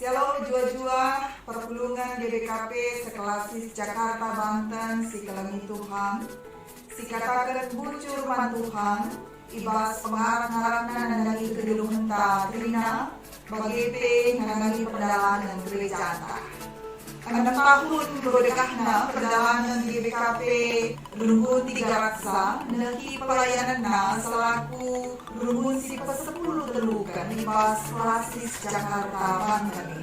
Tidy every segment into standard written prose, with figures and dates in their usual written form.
Shalom jua-jua perpulungan GBKP sekelasis Jakarta Banten si kelami Tuhan si katakan bucur man Tuhan ibas pengarang-arangna nanagi kedulung henta trina bagepe nanagi perjalanan gereja anta. 6 tahun berdekahna perjalanan GBKP Rumbun Tiga Raksa nagi pelayananna selaku Rumbun si pesepuluh telukan ibas kelasis Jakarta Banten.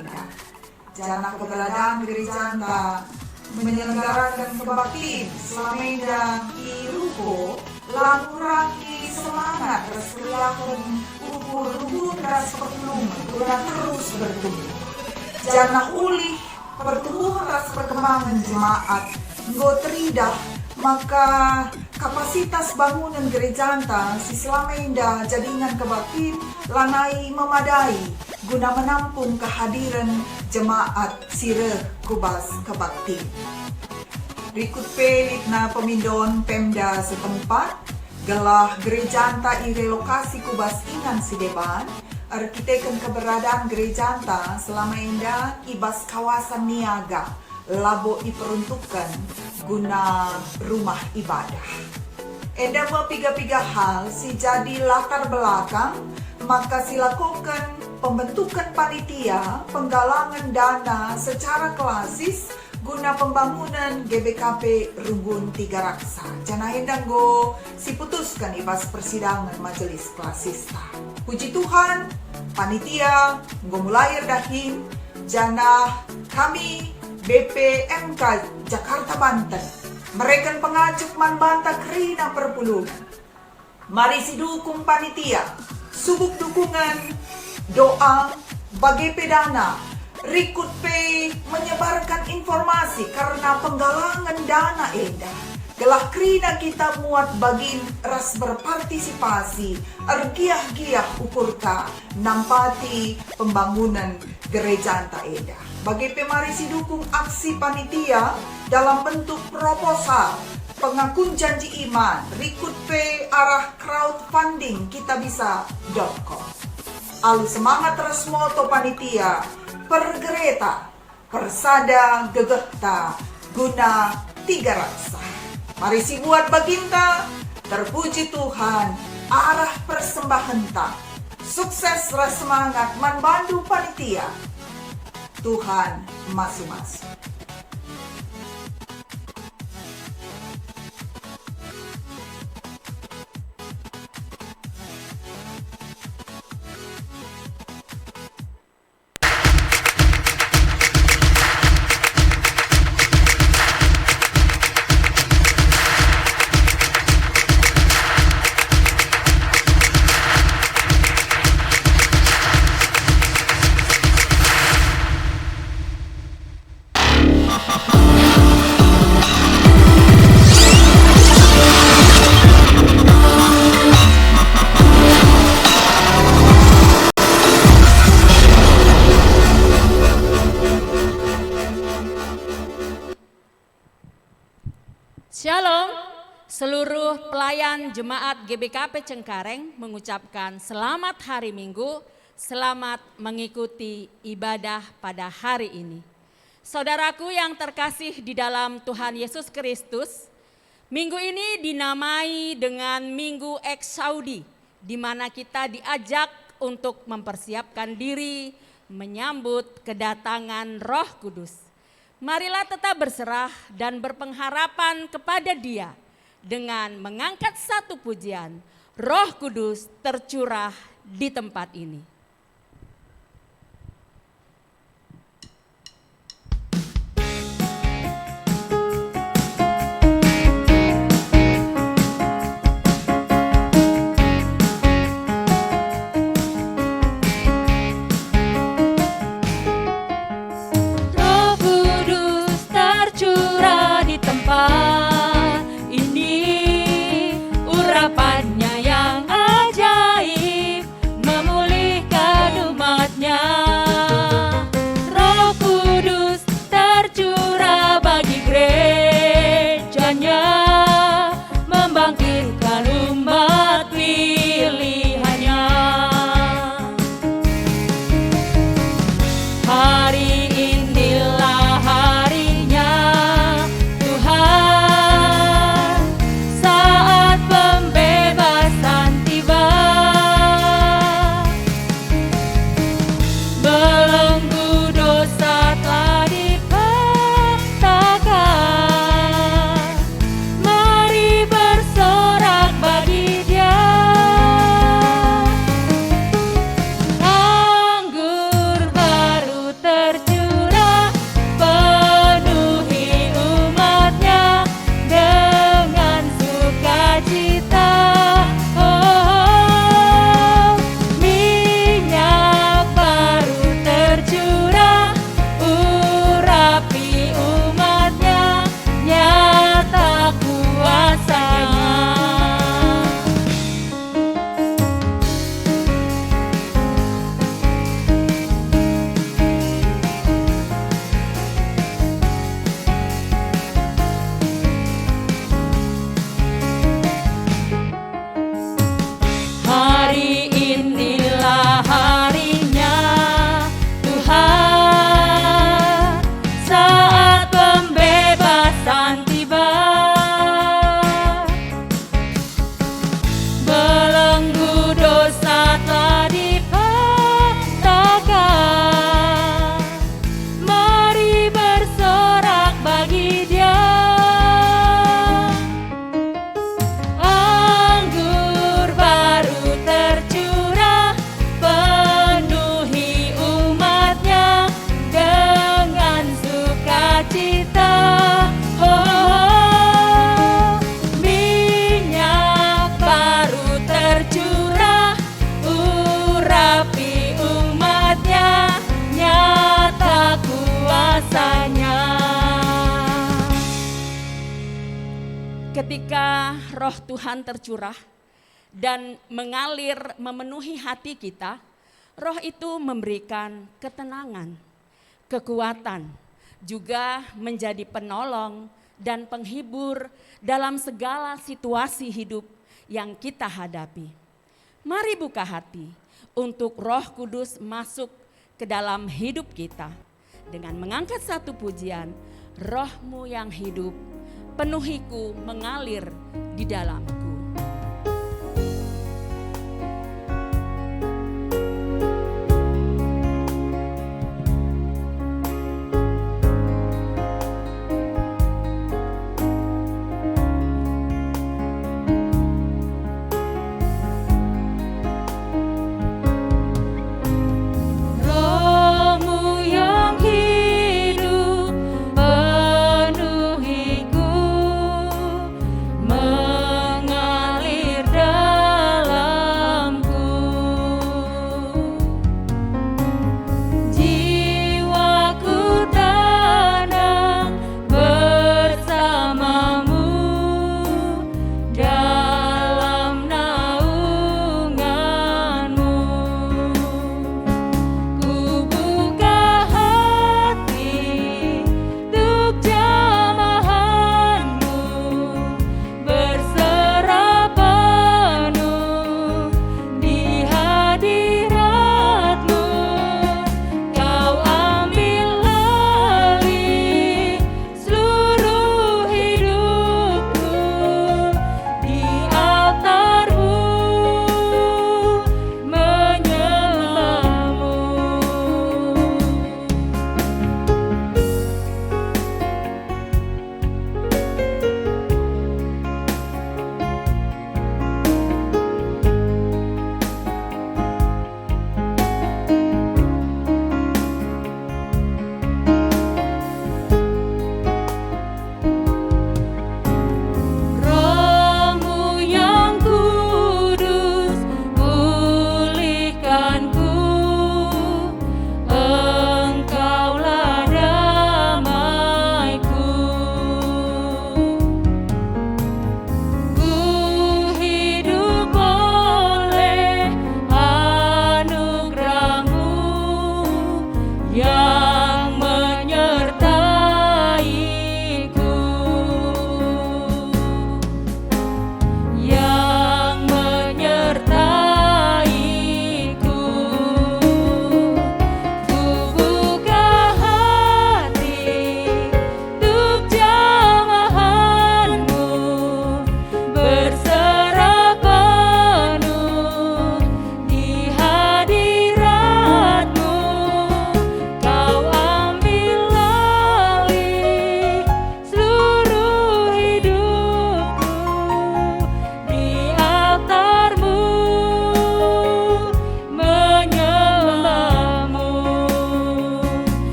Jana keberadaan gereja anta menyelenggarakan kebaktian selama di ruko languraki semangat reskelakon ukur rumbun ras perlungan terus bertumbuh. Jana ulih pertumbuhan ras perkembangan jemaat nggo teridah maka kapasitas bangunan gereja anta si selama indah jadingan kebaktian lanai memadai guna menampung kehadiran jemaat sire kubas kebaktian. Berikut pelit na pemindon Pemda setempat gelah gereja anta irelokasi kubas ingan sideban arkiteken keberadaan gereja anta selama indah ibas kawasan niaga labo diperuntukkan guna rumah ibadah. Eda piga-piga hal si jadi latar belakang maka silakukan pembentukan panitia penggalangan dana secara klasis guna pembangunan GBKP Rumbun Tiga Raksa. Jana hendang go si putuskan ibas persidangan majelis klasista. Puji Tuhan, panitia go mulai dahin jana kami BPMK Jakarta Banten mereka pengajuk manbanta kerina perpulungan. Mari si dukung panitia, subuk dukungan, doa, bagi pedana, rikut pe menyebarkan informasi karena penggalangan dana edah. Gelah kerina kita muat bagin ras berpartisipasi, ergiah-giah ukurka, nampati pembangunan gereja anta edah. Bagi pemari si dukung aksi panitia dalam bentuk proposal, pengakun janji iman, rikut pe arah crowdfunding kitabisa.com. Alu semangat ras moto panitia, pergereta, persada gegehta, guna Tiga Raksa. Mari si buat baginta, terpuji Tuhan, arah persembahan ta. Sukses ras semangat manbandu panitia. Tuhan masu-masu. Shalom, seluruh pelayan jemaat GBKP Cengkareng mengucapkan selamat hari Minggu, selamat mengikuti ibadah pada hari ini. Saudaraku yang terkasih di dalam Tuhan Yesus Kristus, minggu ini dinamai dengan Minggu Eksaudi, di mana kita diajak untuk mempersiapkan diri menyambut kedatangan Roh Kudus. Marilah tetap berserah dan berpengharapan kepada Dia dengan mengangkat satu pujian, Roh Kudus tercurah di tempat ini. Urapannya yang ajaib memulihkan ketika roh Tuhan tercurah dan mengalir memenuhi hati kita, roh itu memberikan ketenangan, kekuatan, juga menjadi penolong dan penghibur dalam segala situasi hidup yang kita hadapi. Mari buka hati untuk Roh Kudus masuk ke dalam hidup kita dengan mengangkat satu pujian, Roh-Mu yang hidup, penuhiku mengalir di dalamku.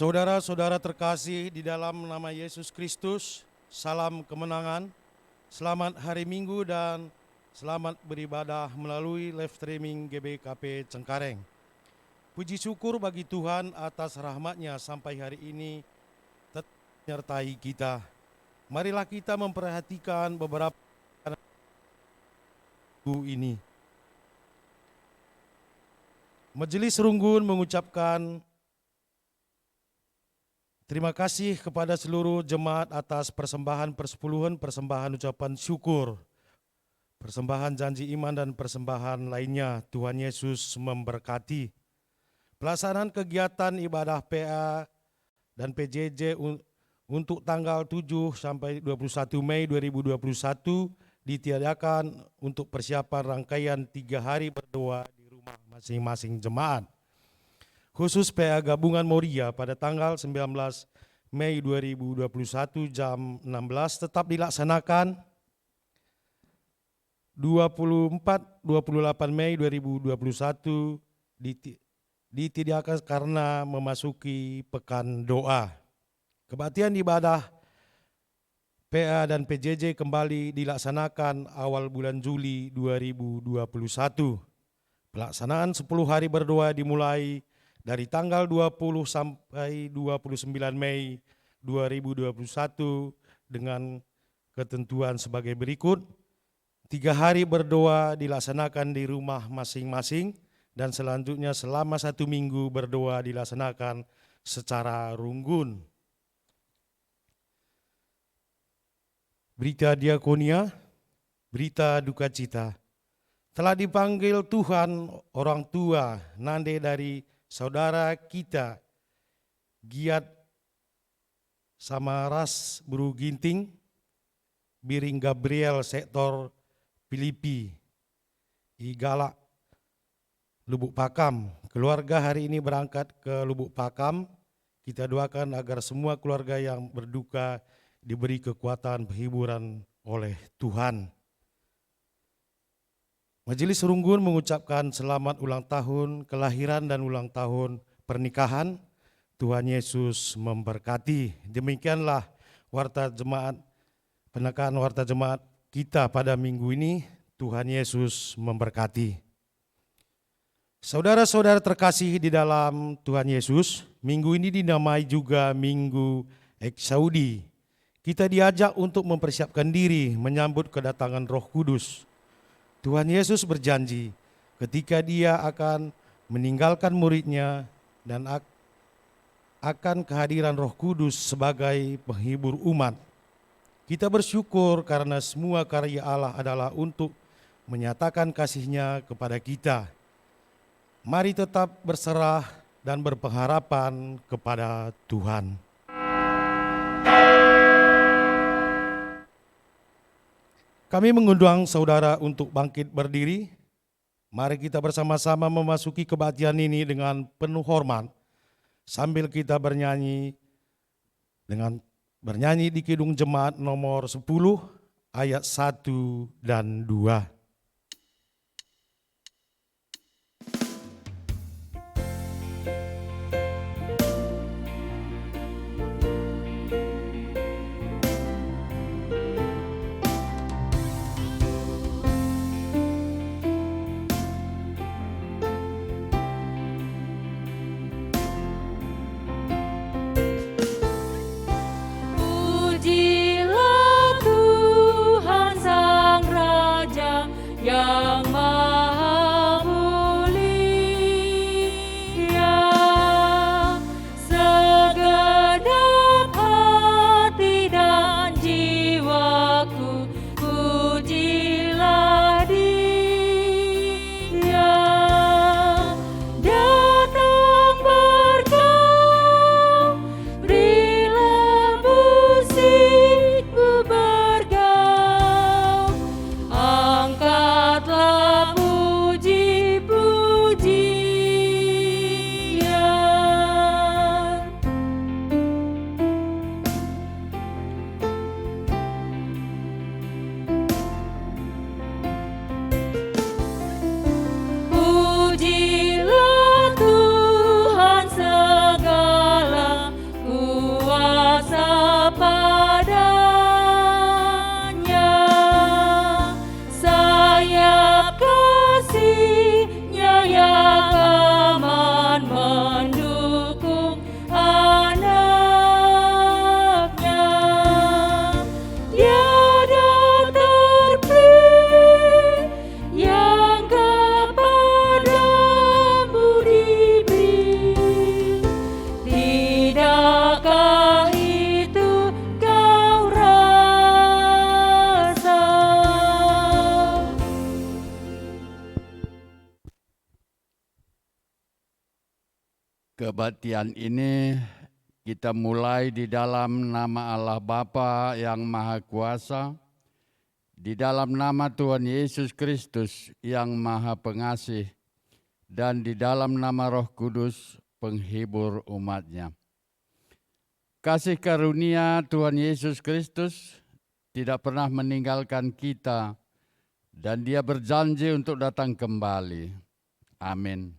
Saudara-saudara terkasih di dalam nama Yesus Kristus, salam kemenangan, selamat hari Minggu dan selamat beribadah melalui live streaming GBKP Cengkareng. Puji syukur bagi Tuhan atas rahmat-Nya sampai hari ini tetap menyertai kita. Marilah kita memperhatikan beberapa minggu ini. Majelis Runggun mengucapkan terima kasih kepada seluruh jemaat atas persembahan persepuluhan, persembahan ucapan syukur, persembahan janji iman dan persembahan lainnya. Tuhan Yesus memberkati. Pelaksanaan kegiatan ibadah PA dan PJJ untuk tanggal 7 sampai 21 Mei 2021 ditiadakan untuk persiapan rangkaian 3 hari berdoa di rumah masing-masing jemaat. Khusus PA Gabungan Moria pada tanggal 19 Mei 2021 jam 16 tetap dilaksanakan 24-28 Mei 2021 ditiadakan karena memasuki pekan doa. Kebaktian ibadah PA dan PJJ kembali dilaksanakan awal bulan Juli 2021. Pelaksanaan 10 hari berdoa dimulai dari tanggal 20 sampai 29 Mei 2021 dengan ketentuan sebagai berikut. 3 hari berdoa dilaksanakan di rumah masing-masing dan selanjutnya selama 1 minggu berdoa dilaksanakan secara runggun. Berita diakonia, berita duka cita. Telah dipanggil Tuhan orang tua Nande dari saudara kita Giat Samaras Buru Ginting, Biring Gabriel sektor Filipi, Igala, Lubuk Pakam. Keluarga hari ini berangkat ke Lubuk Pakam. Kita doakan agar semua keluarga yang berduka diberi kekuatan penghiburan oleh Tuhan. Majelis Runggun mengucapkan selamat ulang tahun kelahiran dan ulang tahun pernikahan. Tuhan Yesus memberkati. Demikianlah warta jemaat, penekan warta jemaat kita pada minggu ini. Tuhan Yesus memberkati. Saudara-saudara terkasih di dalam Tuhan Yesus, minggu ini dinamai juga Minggu Eksaudi. Kita diajak untuk mempersiapkan diri menyambut kedatangan Roh Kudus. Tuhan Yesus berjanji ketika Dia akan meninggalkan muridnya dan akan kehadiran Roh Kudus sebagai penghibur umat. Kita bersyukur karena semua karya Allah adalah untuk menyatakan kasih-Nya kepada kita. Mari tetap berserah dan berpengharapan kepada Tuhan. Kami mengundang saudara untuk bangkit berdiri. Mari kita bersama-sama memasuki kebaktian ini dengan penuh hormat. Sambil kita bernyanyi di Kidung Jemaat nomor 10 ayat 1 dan 2. Kebaktian ini kita mulai di dalam nama Allah Bapa yang Maha Kuasa, di dalam nama Tuhan Yesus Kristus yang Maha Pengasih, dan di dalam nama Roh Kudus penghibur umat-Nya. Kasih karunia Tuhan Yesus Kristus tidak pernah meninggalkan kita, dan Dia berjanji untuk datang kembali. Amin.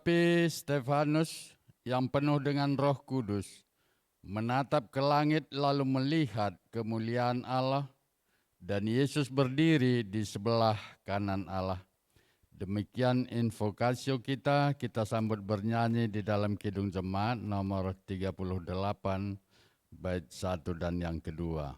Tetapi Stefanus yang penuh dengan Roh Kudus menatap ke langit lalu melihat kemuliaan Allah dan Yesus berdiri di sebelah kanan Allah. Demikian invokasio kita sambut bernyanyi di dalam Kidung Jemaat nomor 38 bait 1 dan yang kedua.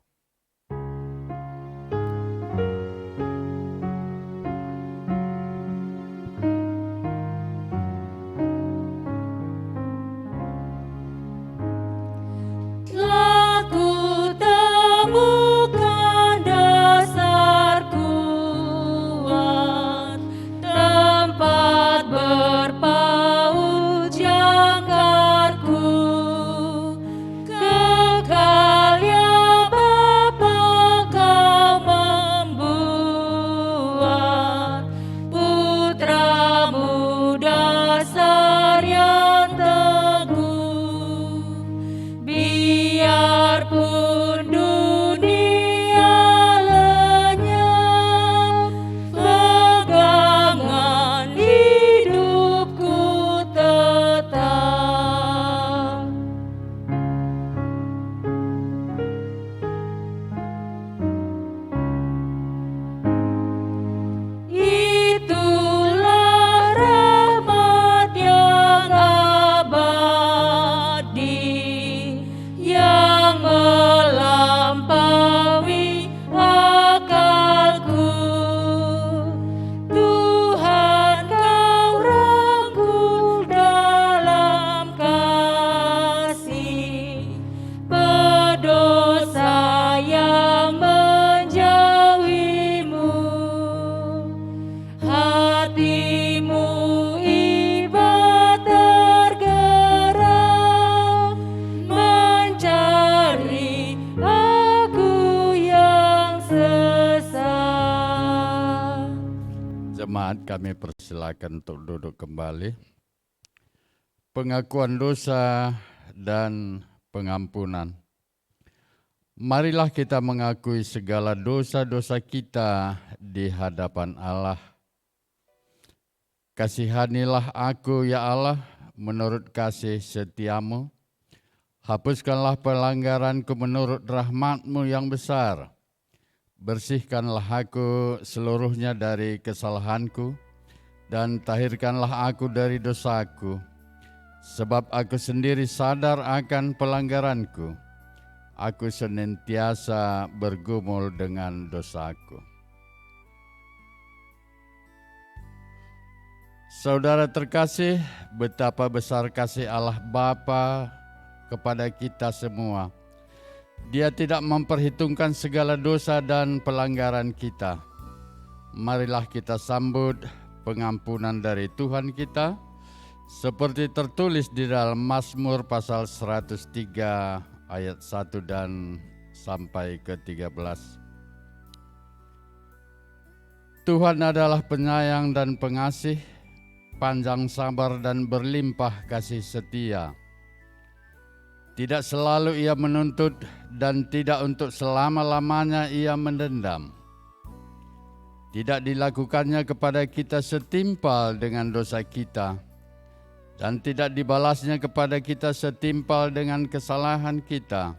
Kami persilakan untuk duduk kembali. Pengakuan dosa dan pengampunan. Marilah kita mengakui segala dosa-dosa kita di hadapan Allah. Kasihanilah aku ya Allah menurut kasih setiamu. Hapuskanlah pelanggaranku menurut rahmat-Mu yang besar. Bersihkanlah aku seluruhnya dari kesalahanku, dan tahirkanlah aku dari dosaku. Sebab aku sendiri sadar akan pelanggaranku. Aku senantiasa bergumul dengan dosaku. Saudara terkasih, betapa besar kasih Allah Bapa kepada kita semua. Dia tidak memperhitungkan segala dosa dan pelanggaran kita. Marilah kita sambut pengampunan dari Tuhan kita, seperti tertulis di dalam Mazmur pasal 103 ayat 1 dan sampai ke 13. Tuhan adalah penyayang dan pengasih, panjang sabar dan berlimpah kasih setia. Tidak selalu Ia menuntut dan tidak untuk selama-lamanya Ia mendendam. Tidak dilakukannya kepada kita setimpal dengan dosa kita, dan tidak dibalasnya kepada kita setimpal dengan kesalahan kita.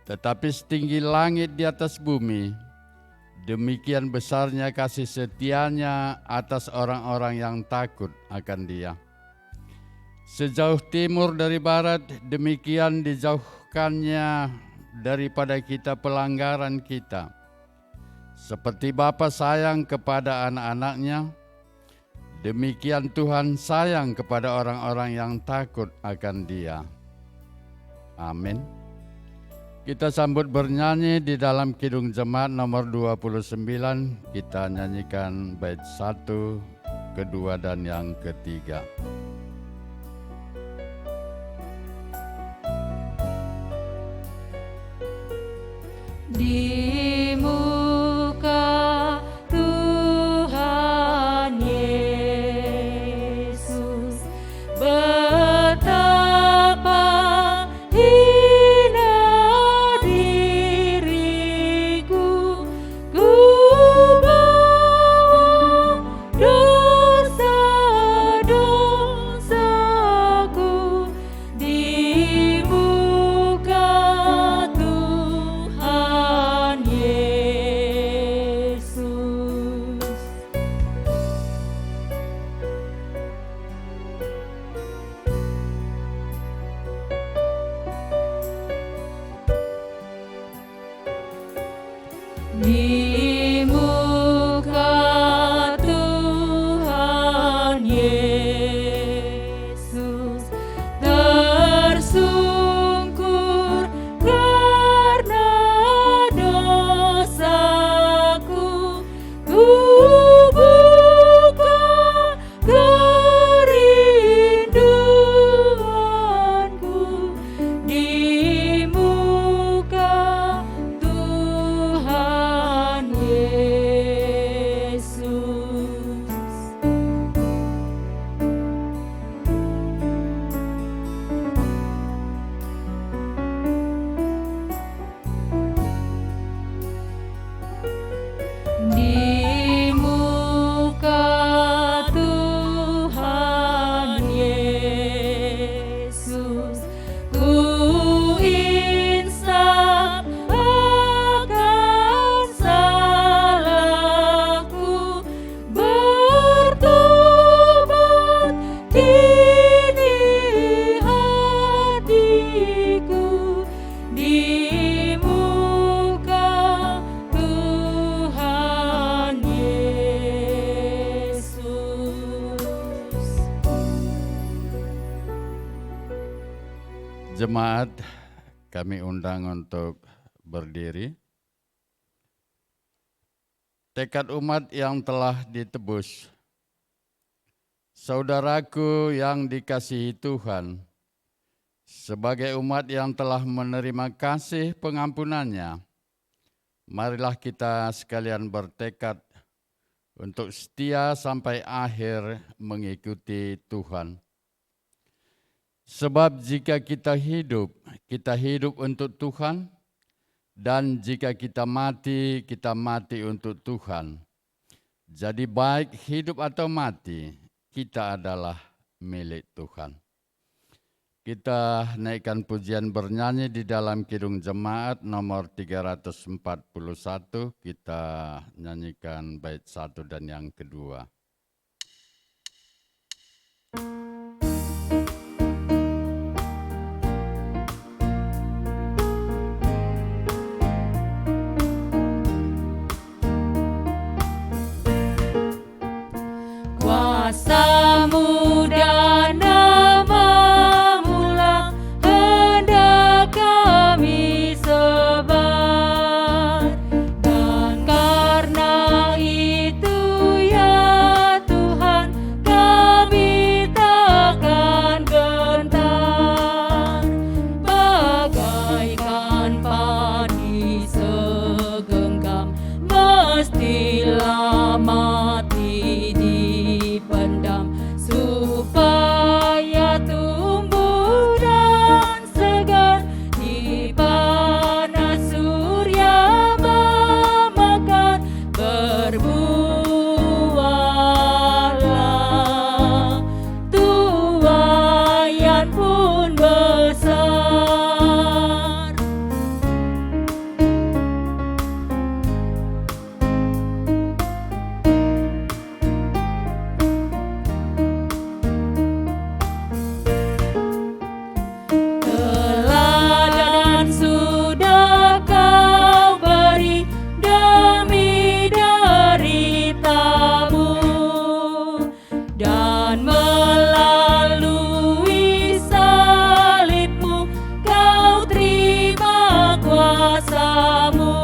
Tetapi setinggi langit di atas bumi, demikian besarnya kasih setianya atas orang-orang yang takut akan Dia. Sejauh timur dari barat, demikian dijauhkannya daripada kita pelanggaran kita. Seperti Bapa sayang kepada anak-anaknya, demikian Tuhan sayang kepada orang-orang yang takut akan Dia. Amin. Kita sambut bernyanyi di dalam Kidung Jemaat nomor 29. Kita nyanyikan bait 1, kedua dan yang ketiga. Di muka Tuhan Yesus, betapa hina diriku, ku bawa dosa-dosaku di muka Tuhan Yesus tersungkur karena dosaku, ku buka kerinduanku di muka Tuhan Yesus. Di muka Tuhan Yesus, ku insaf akan salahku, bertobat kini hatiku di muka Tuhan Yesus. Jemaat, kami undang untuk berdiri. Tekad umat yang telah ditebus. Saudaraku yang dikasihi Tuhan, sebagai umat yang telah menerima kasih pengampunannya, marilah kita sekalian bertekad untuk setia sampai akhir mengikuti Tuhan. Sebab jika kita hidup untuk Tuhan, dan jika kita mati untuk Tuhan. Jadi baik hidup atau mati, kita adalah milik Tuhan. Kita naikkan pujian bernyanyi di dalam Kidung Jemaat nomor 341, kita nyanyikan bait 1 dan yang kedua. Kuasamu dan namamu-lah hendak kami sebar, dan karena itu ya Tuhan kami takkan gentar, bagaikan padi segenggam mestilah mati dipendam, supaya tumbuh dan segar di panas surya memakan, berbuahlah tuaian pun besar. Teladan sudah kau beri demi deritamu, dan melalui salibmu kau terima kuasamu.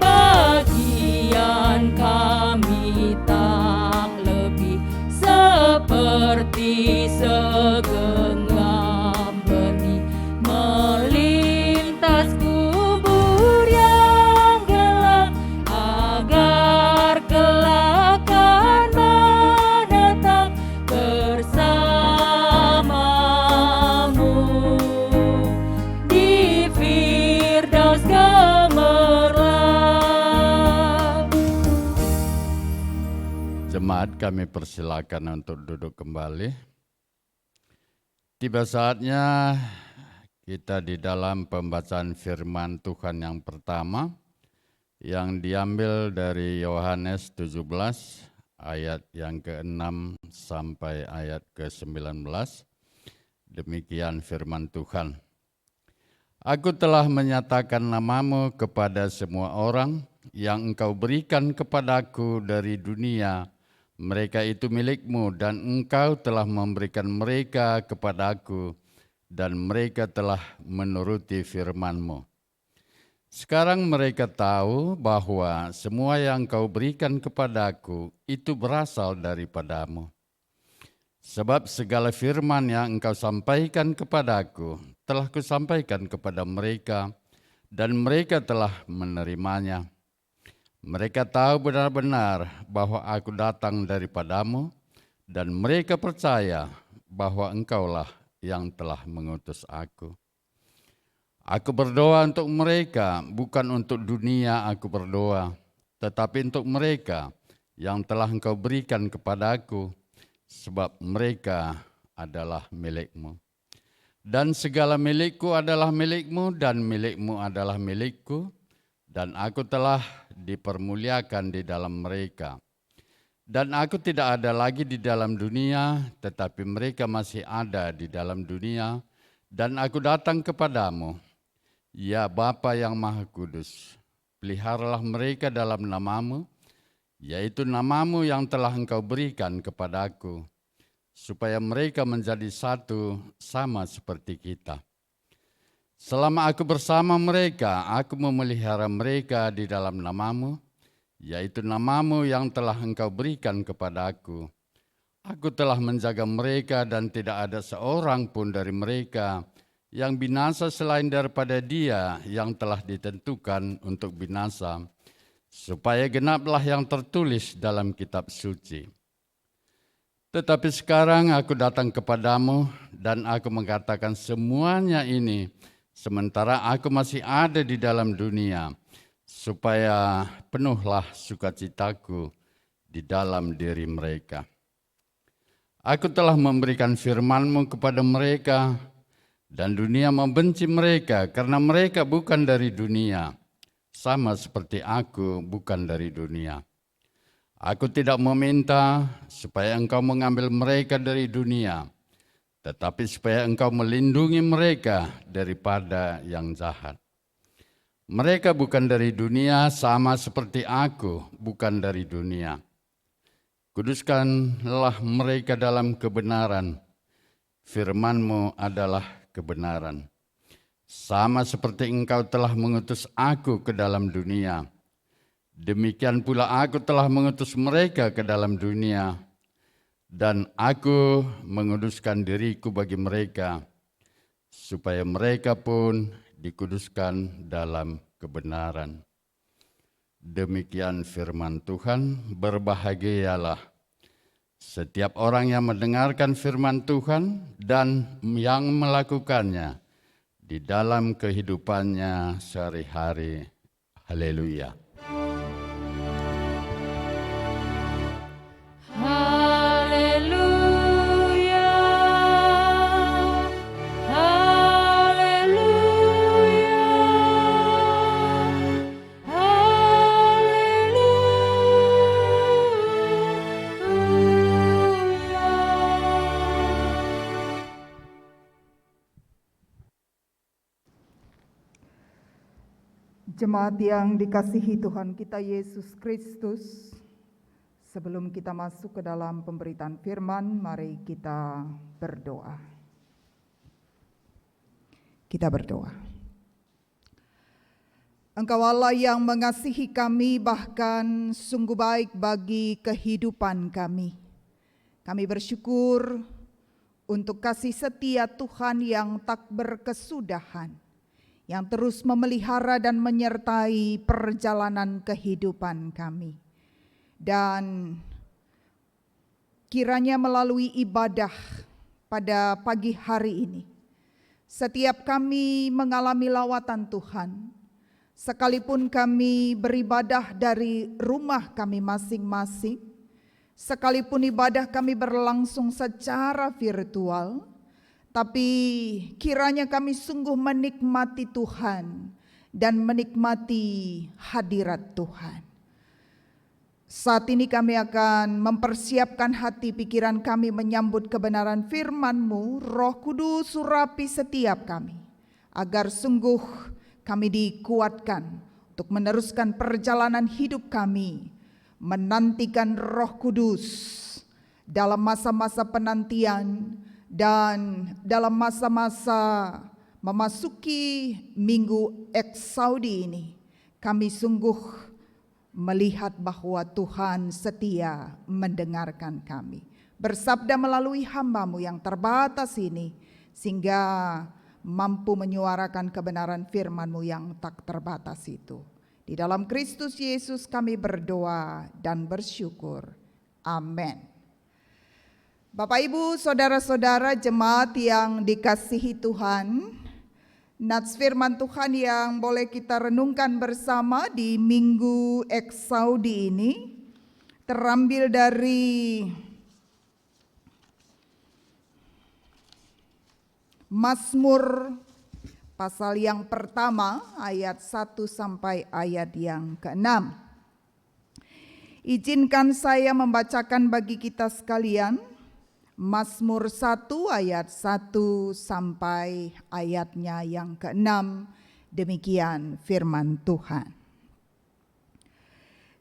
Bagian kami tak lebih seperti segenggam benih melintas kubur yang gelap, agar kelak kan menetap bersamamu di Firdaus gemerlap. Jemaat, kami persilakan untuk duduk kembali. Tiba saatnya kita di dalam pembacaan firman Tuhan yang pertama yang diambil dari Yohanes 17 ayat yang ke-6 sampai ayat ke-19. Demikian firman Tuhan. Aku telah menyatakan namamu kepada semua orang yang engkau berikan kepadaku dari dunia. Mereka itu milikmu dan engkau telah memberikan mereka kepadaku dan mereka telah menuruti firman-Mu. Sekarang mereka tahu bahwa semua yang engkau berikan kepadaku itu berasal daripadamu. Sebab segala firman yang engkau sampaikan kepadaku telah kusampaikan kepada mereka dan mereka telah menerimanya. Mereka tahu benar-benar bahwa aku datang daripadamu dan mereka percaya bahwa engkaulah yang telah mengutus aku. Aku berdoa untuk mereka, bukan untuk dunia aku berdoa, tetapi untuk mereka yang telah engkau berikan kepadaku, sebab mereka adalah milikmu. Dan segala milikku adalah milikmu dan milikmu adalah milikku, dan aku telah dipermuliakan di dalam mereka. Dan aku tidak ada lagi di dalam dunia, tetapi mereka masih ada di dalam dunia, dan aku datang kepadamu. Ya Bapa yang Maha Kudus, peliharalah mereka dalam namamu, yaitu namamu yang telah engkau berikan kepadaku, supaya mereka menjadi satu sama seperti kita. Selama aku bersama mereka, aku memelihara mereka di dalam namamu, yaitu namamu yang telah engkau berikan kepadaku. Aku telah menjaga mereka dan tidak ada seorang pun dari mereka yang binasa selain daripada dia yang telah ditentukan untuk binasa, supaya genaplah yang tertulis dalam kitab suci. Tetapi sekarang aku datang kepadamu dan aku mengatakan semuanya ini sementara aku masih ada di dalam dunia, supaya penuhlah sukacitaku di dalam diri mereka. Aku telah memberikan firman-Mu kepada mereka, dan dunia membenci mereka karena mereka bukan dari dunia, sama seperti aku bukan dari dunia. Aku tidak meminta supaya engkau mengambil mereka dari dunia, tetapi supaya engkau melindungi mereka daripada yang jahat. Mereka bukan dari dunia sama seperti aku bukan dari dunia. Kuduskanlah mereka dalam kebenaran. Firman-Mu adalah kebenaran. Sama seperti engkau telah mengutus aku ke dalam dunia, demikian pula aku telah mengutus mereka ke dalam dunia, dan aku menguduskan diriku bagi mereka, supaya mereka pun dikuduskan dalam kebenaran. Demikian firman Tuhan, berbahagialah setiap orang yang mendengarkan firman Tuhan dan yang melakukannya di dalam kehidupannya sehari-hari. Haleluya. Haleluya, haleluya, haleluya. Jemaat yang dikasihi Tuhan kita Yesus Kristus, sebelum kita masuk ke dalam pemberitaan firman, mari kita berdoa. Kita berdoa. Engkau Allah yang mengasihi kami, bahkan sungguh baik bagi kehidupan kami. Kami bersyukur untuk kasih setia Tuhan yang tak berkesudahan, yang terus memelihara dan menyertai perjalanan kehidupan kami. Dan kiranya melalui ibadah pada pagi hari ini, setiap kami mengalami lawatan Tuhan, sekalipun kami beribadah dari rumah kami masing-masing, sekalipun ibadah kami berlangsung secara virtual, tapi kiranya kami sungguh menikmati Tuhan dan menikmati hadirat Tuhan. Saat ini kami akan mempersiapkan hati pikiran kami menyambut kebenaran firman-Mu. Roh Kudus urapi setiap kami, agar sungguh kami dikuatkan untuk meneruskan perjalanan hidup kami, menantikan Roh Kudus dalam masa-masa penantian dan dalam masa-masa memasuki minggu Eksaudi ini. Kami sungguh melihat bahwa Tuhan setia mendengarkan kami. Bersabda melalui hamba-Mu yang terbatas ini, sehingga mampu menyuarakan kebenaran firman-Mu yang tak terbatas itu. Di dalam Kristus Yesus kami berdoa dan bersyukur. Amin. Bapak, Ibu, saudara-saudara jemaat yang dikasihi Tuhan, nats firman Tuhan yang boleh kita renungkan bersama di Minggu Eksaudi ini terambil dari Mazmur pasal yang pertama ayat 1 sampai ayat yang ke-6. Izinkan saya membacakan bagi kita sekalian Mazmur 1 ayat 1 sampai ayatnya yang ke-6. Demikian firman Tuhan.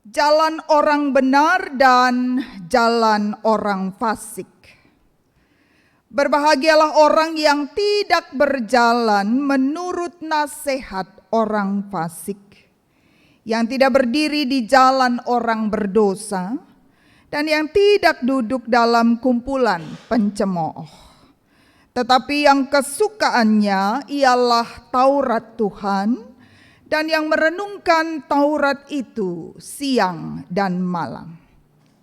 Jalan orang benar dan jalan orang fasik. Berbahagialah orang yang tidak berjalan menurut nasihat orang fasik, yang tidak berdiri di jalan orang berdosa, dan yang tidak duduk dalam kumpulan pencemooh. Tetapi yang kesukaannya ialah Taurat Tuhan, dan yang merenungkan Taurat itu siang dan malam.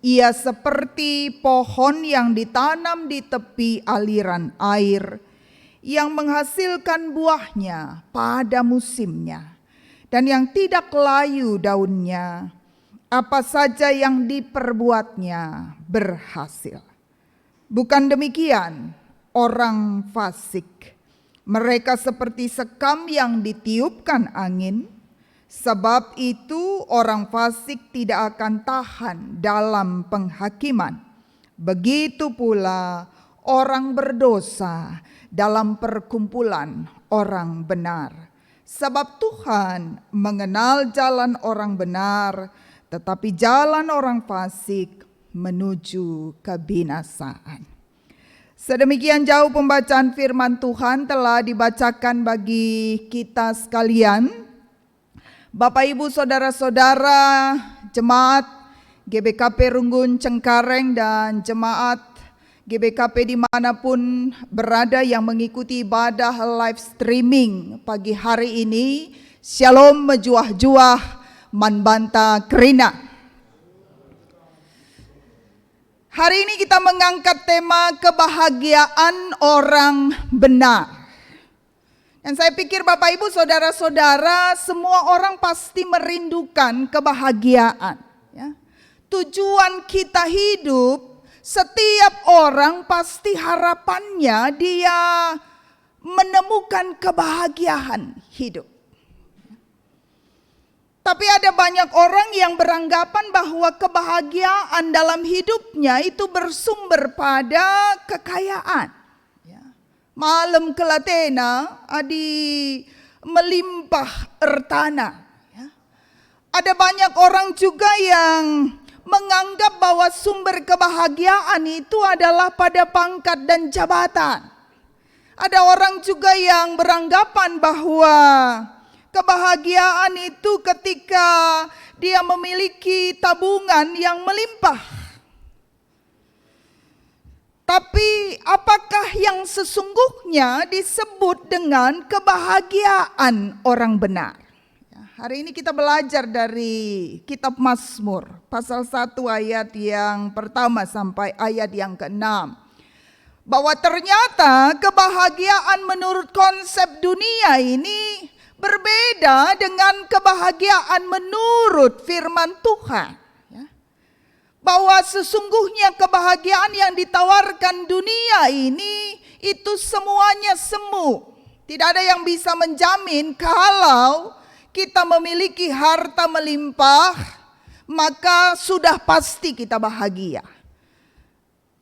Ia seperti pohon yang ditanam di tepi aliran air, yang menghasilkan buahnya pada musimnya, dan yang tidak layu daunnya. Apa saja yang diperbuatnya berhasil. Bukan demikian orang fasik. Mereka seperti sekam yang ditiupkan angin. Sebab itu orang fasik tidak akan tahan dalam penghakiman. Begitu pula orang berdosa dalam perkumpulan orang benar. Sebab Tuhan mengenal jalan orang benar, tetapi jalan orang fasik menuju kebinasaan. Sedemikian jauh pembacaan firman Tuhan telah dibacakan bagi kita sekalian. Bapak, Ibu, saudara-saudara, jemaat GBKP Runggun Cengkareng dan jemaat GBKP dimanapun berada yang mengikuti ibadah live streaming pagi hari ini. Shalom mejuah-juah manbanta kerina. Hari ini kita mengangkat tema kebahagiaan orang benar. Dan saya pikir Bapak Ibu saudara-saudara, semua orang pasti merindukan kebahagiaan. Ya. Tujuan kita hidup, setiap orang pasti harapannya dia menemukan kebahagiaan hidup. Tapi ada banyak orang yang beranggapan bahwa kebahagiaan dalam hidupnya itu bersumber pada kekayaan. Malam kelatena adi melimpah ertana. Ada banyak orang juga yang menganggap bahwa sumber kebahagiaan itu adalah pada pangkat dan jabatan. Ada orang juga yang beranggapan bahwa kebahagiaan itu ketika dia memiliki tabungan yang melimpah. Tapi apakah yang sesungguhnya disebut dengan kebahagiaan orang benar? Hari ini kita belajar dari kitab Mazmur pasal 1 ayat yang pertama sampai ayat yang ke-6. Bahwa ternyata kebahagiaan menurut konsep dunia ini berbeda dengan kebahagiaan menurut firman Tuhan. Bahwa sesungguhnya kebahagiaan yang ditawarkan dunia ini itu semuanya semu. Tidak ada yang bisa menjamin kalau kita memiliki harta melimpah, maka sudah pasti kita bahagia.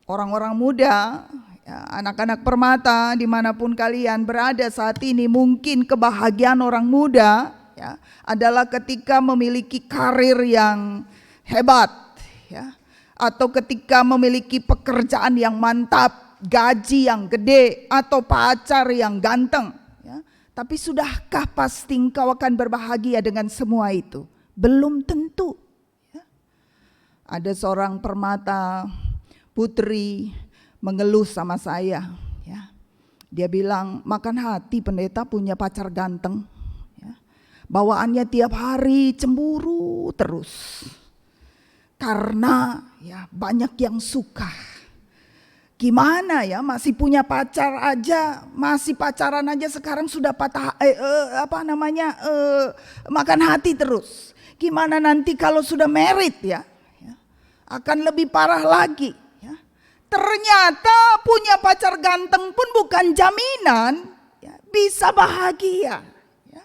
Orang-orang muda Ya, anak-anak permata dimanapun kalian berada saat ini, mungkin kebahagiaan orang muda ya, adalah ketika memiliki karir yang hebat ya, atau ketika memiliki pekerjaan yang mantap, gaji yang gede, atau pacar yang ganteng ya. Tapi sudahkah pasti engkau akan berbahagia dengan semua itu? Belum tentu ya. Ada seorang permata putri mengeluh sama saya ya. Dia bilang, makan hati pendeta punya pacar ganteng ya. Bawaannya tiap hari cemburu terus. Karena ya banyak yang suka. Gimana ya, masih punya pacar aja, masih pacaran aja sekarang sudah makan hati terus. Gimana nanti kalau sudah married ya, akan lebih parah lagi. Ternyata punya pacar ganteng pun bukan jaminan ya, bisa bahagia. Ya.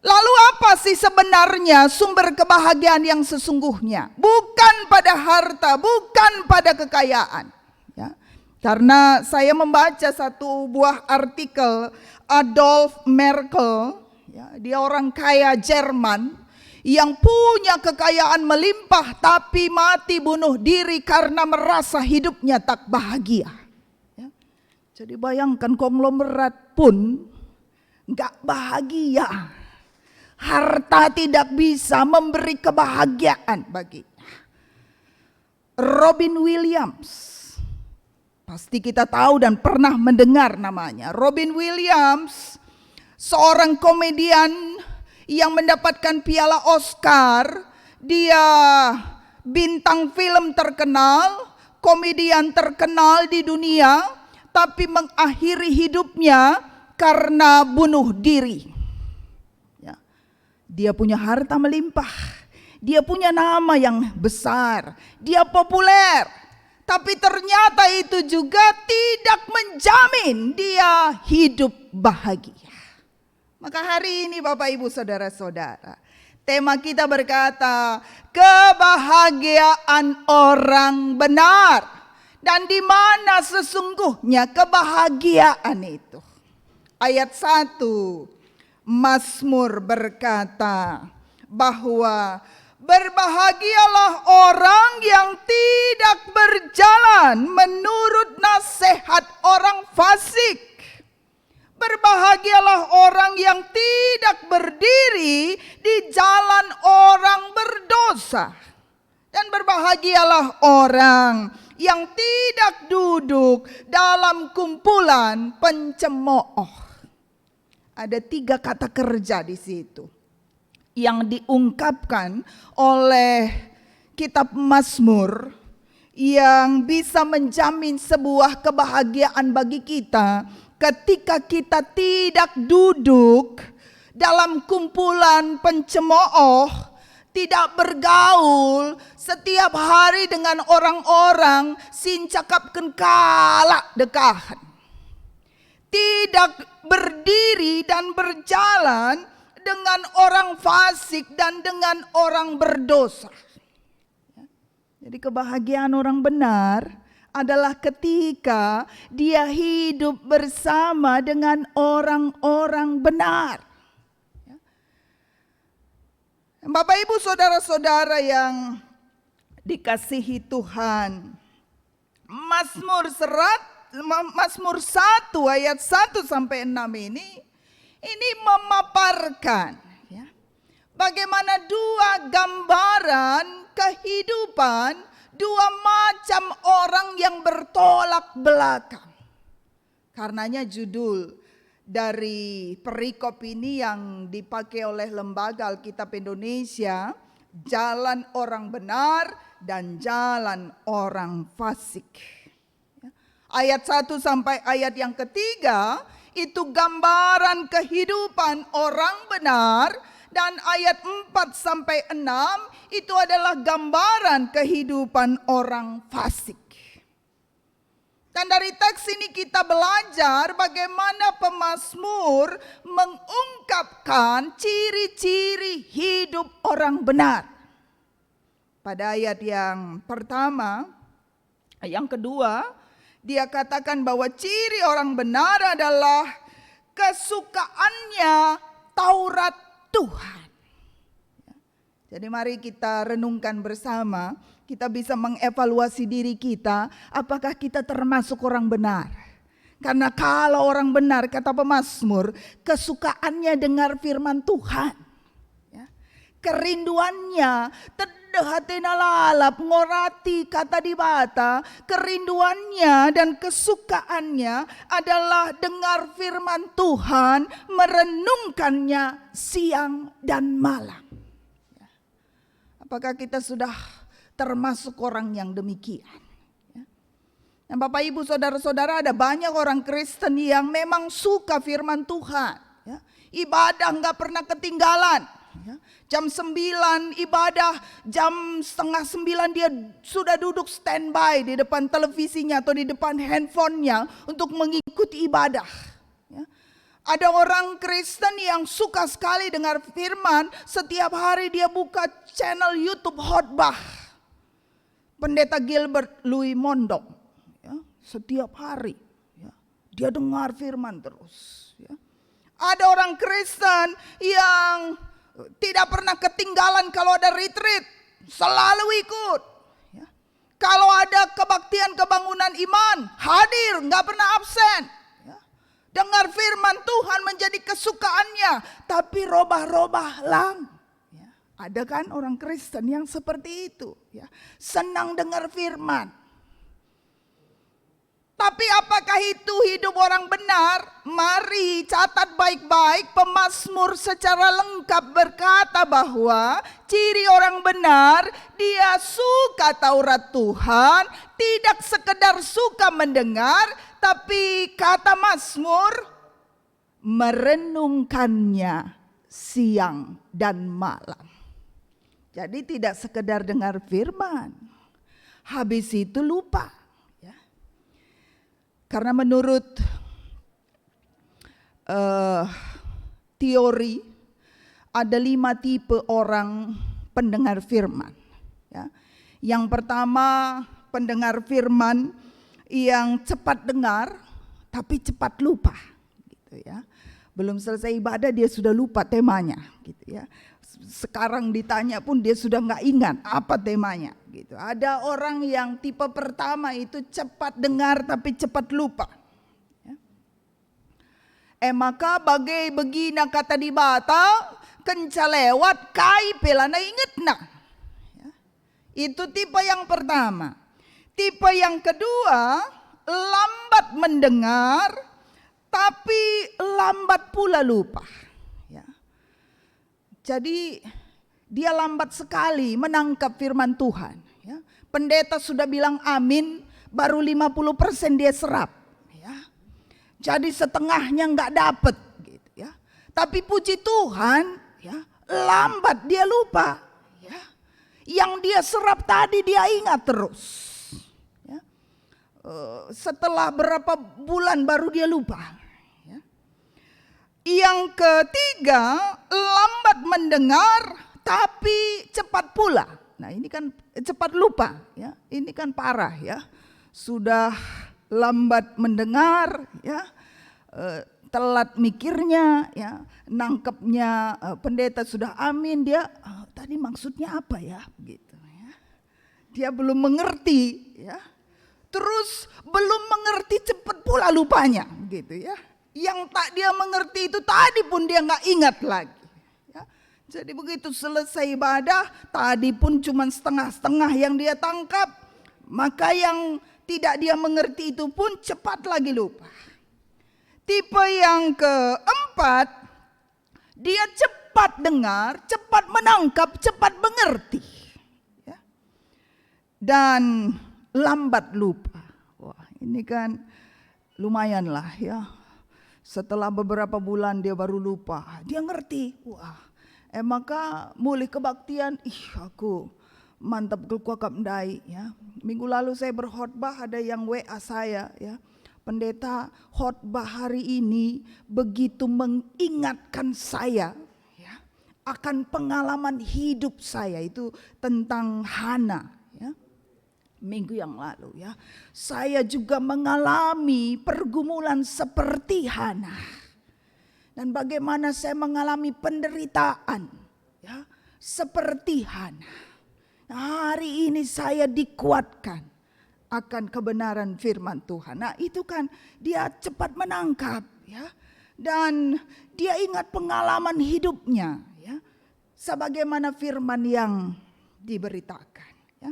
Lalu apa sih sebenarnya sumber kebahagiaan yang sesungguhnya? Bukan pada harta, bukan pada kekayaan. Ya. Karena saya membaca satu buah artikel Adolf Merkel, ya, dia orang kaya Jerman, yang punya kekayaan melimpah tapi mati bunuh diri karena merasa hidupnya tak bahagia. Ya. Jadi bayangkan konglomerat pun gak bahagia. Harta tidak bisa memberi kebahagiaan baginya. Robin Williams, pasti kita tahu dan pernah mendengar namanya. Robin Williams, seorang komedian yang mendapatkan piala Oscar. Dia bintang film terkenal, komedian terkenal di dunia, tapi mengakhiri hidupnya karena bunuh diri. Ya. Dia punya harta melimpah, dia punya nama yang besar, dia populer, tapi ternyata itu juga tidak menjamin dia hidup bahagia. Maka hari ini Bapak Ibu Saudara-saudara, tema kita berkata kebahagiaan orang benar. Dan di mana sesungguhnya kebahagiaan itu? Ayat 1 Mazmur berkata bahwa berbahagialah orang yang tidak berjalan menurut nasihat orang fasik. Berbahagialah orang yang tidak berdiri di jalan orang berdosa. Dan berbahagialah orang yang tidak duduk dalam kumpulan pencemooh. Ada 3 kata kerja di situ yang diungkapkan oleh kitab Mazmur yang bisa menjamin sebuah kebahagiaan bagi kita. Ketika kita tidak duduk dalam kumpulan pencemooh, tidak bergaul setiap hari dengan orang-orang sin cakapkeun kalak dekahan. Tidak berdiri dan berjalan dengan orang fasik dan dengan orang berdosa. Jadi kebahagiaan orang benar adalah ketika dia hidup bersama dengan orang-orang benar. Bapak Ibu Saudara-saudara yang dikasihi Tuhan, Mazmur 1 ayat 1 sampai 6 ini memaparkan ya, bagaimana 2 gambaran kehidupan 2 macam orang yang bertolak belakang. Karenanya judul dari perikop ini yang dipakai oleh Lembaga Alkitab Indonesia, Jalan Orang Benar dan Jalan Orang Fasik. Ayat 1 sampai ayat yang ketiga itu gambaran kehidupan orang benar. Dan ayat 4 sampai 6 itu adalah gambaran kehidupan orang fasik. Dan dari teks ini kita belajar bagaimana pemazmur mengungkapkan ciri-ciri hidup orang benar. Pada ayat yang pertama, yang kedua, Dia katakan bahwa ciri orang benar adalah kesukaannya Taurat Tuhan. Jadi mari kita renungkan bersama, kita bisa mengevaluasi diri kita, apakah kita termasuk orang benar. Karena kalau orang benar, kata pemazmur, kesukaannya dengar firman Tuhan. Ya. Kerinduannya, tedeh hatena lalap, ngorati kata di bata, kerinduannya dan kesukaannya adalah dengar firman Tuhan, merenungkannya siang dan malam. Ya. Apakah kita sudah termasuk orang yang demikian? Nah, Bapak Ibu Saudara-saudara, ada banyak orang Kristen yang memang suka firman Tuhan. Ya. Ibadah nggak pernah ketinggalan. Ya. Jam 9 ibadah, jam setengah 9 dia sudah duduk standby di depan televisinya atau di depan handphonenya untuk mengikuti ibadah. Ya. Ada orang Kristen yang suka sekali dengar firman, setiap hari dia buka channel YouTube khotbah Pendeta Gilbert Louis Mondok. Setiap hari ya, dia dengar firman terus. Ya. Ada orang Kristen yang tidak pernah ketinggalan kalau ada retreat, selalu ikut. Ya. Kalau ada kebaktian kebangunan iman, hadir, nggak pernah absen. Ya. Dengar firman Tuhan menjadi kesukaannya, tapi robah-robah lang. Ya. Ada kan orang Kristen yang seperti itu, ya. Senang dengar firman. Tapi apakah itu hidup orang benar? Mari catat baik-baik, pemazmur secara lengkap berkata bahwa ciri orang benar, dia suka Taurat Tuhan, tidak sekedar suka mendengar, tapi kata Mazmur, merenungkannya siang dan malam. Jadi tidak sekedar dengar firman, habis itu lupa. Karena menurut teori ada 5 tipe orang pendengar firman. Ya. Yang pertama pendengar firman yang cepat dengar tapi cepat lupa. Gitu ya. Belum selesai ibadah dia sudah lupa temanya. Gitu ya. Sekarang ditanya pun dia sudah nggak ingat apa temanya. Gitu. Ada orang yang tipe pertama itu cepat dengar tapi cepat lupa. Ya. Maka bagai begina kata di bata, kenca lewat kai pelana inget nak. Ya. Itu tipe yang pertama. Tipe yang kedua, lambat mendengar tapi lambat pula lupa. Ya. Jadi dia lambat sekali menangkap firman Tuhan. Ya. Pendeta sudah bilang amin, baru 50% dia serap. Ya. Jadi setengahnya nggak dapet. Gitu, ya. Tapi puji Tuhan, ya, lambat dia lupa. Ya. Yang dia serap tadi dia ingat terus. Ya. Setelah berapa bulan baru dia lupa. Yang ketiga, lambat mendengar tapi cepat pula. Nah, ini kan cepat lupa, ya. Ini kan parah, ya. Sudah lambat mendengar, ya. Telat mikirnya, ya. Nangkepnya pendeta sudah amin, dia tadi maksudnya apa ya, gitu, ya. Dia belum mengerti, ya. Terus belum mengerti cepat pula lupanya, gitu, ya. Yang tak dia mengerti itu tadi pun dia nggak ingat lagi. Ya. Jadi begitu selesai ibadah, tadi pun cuma setengah-setengah yang dia tangkap. Maka yang tidak dia mengerti itu pun cepat lagi lupa. Tipe yang keempat, dia cepat dengar, cepat menangkap, cepat mengerti. Ya. Dan lambat lupa. Wah, ini kan lumayan lah, ya. Setelah beberapa bulan dia baru lupa, dia ngerti. Wah, maka mulai kebaktian, aku mantap kelkuakap mendai. Ya. Minggu lalu saya berkhotbah, ada yang WA saya, ya. Pendeta, khotbah hari ini begitu mengingatkan saya, ya, akan pengalaman hidup saya itu tentang Hana. Ya. minggu yang lalu ya, saya juga mengalami pergumulan seperti Hana. Dan bagaimana saya mengalami penderitaan ya, seperti Hana. Nah, hari ini saya dikuatkan akan kebenaran firman Tuhan. Nah, itu kan dia cepat menangkap ya. Dan dia ingat pengalaman hidupnya ya, sebagaimana firman yang diberitakan ya.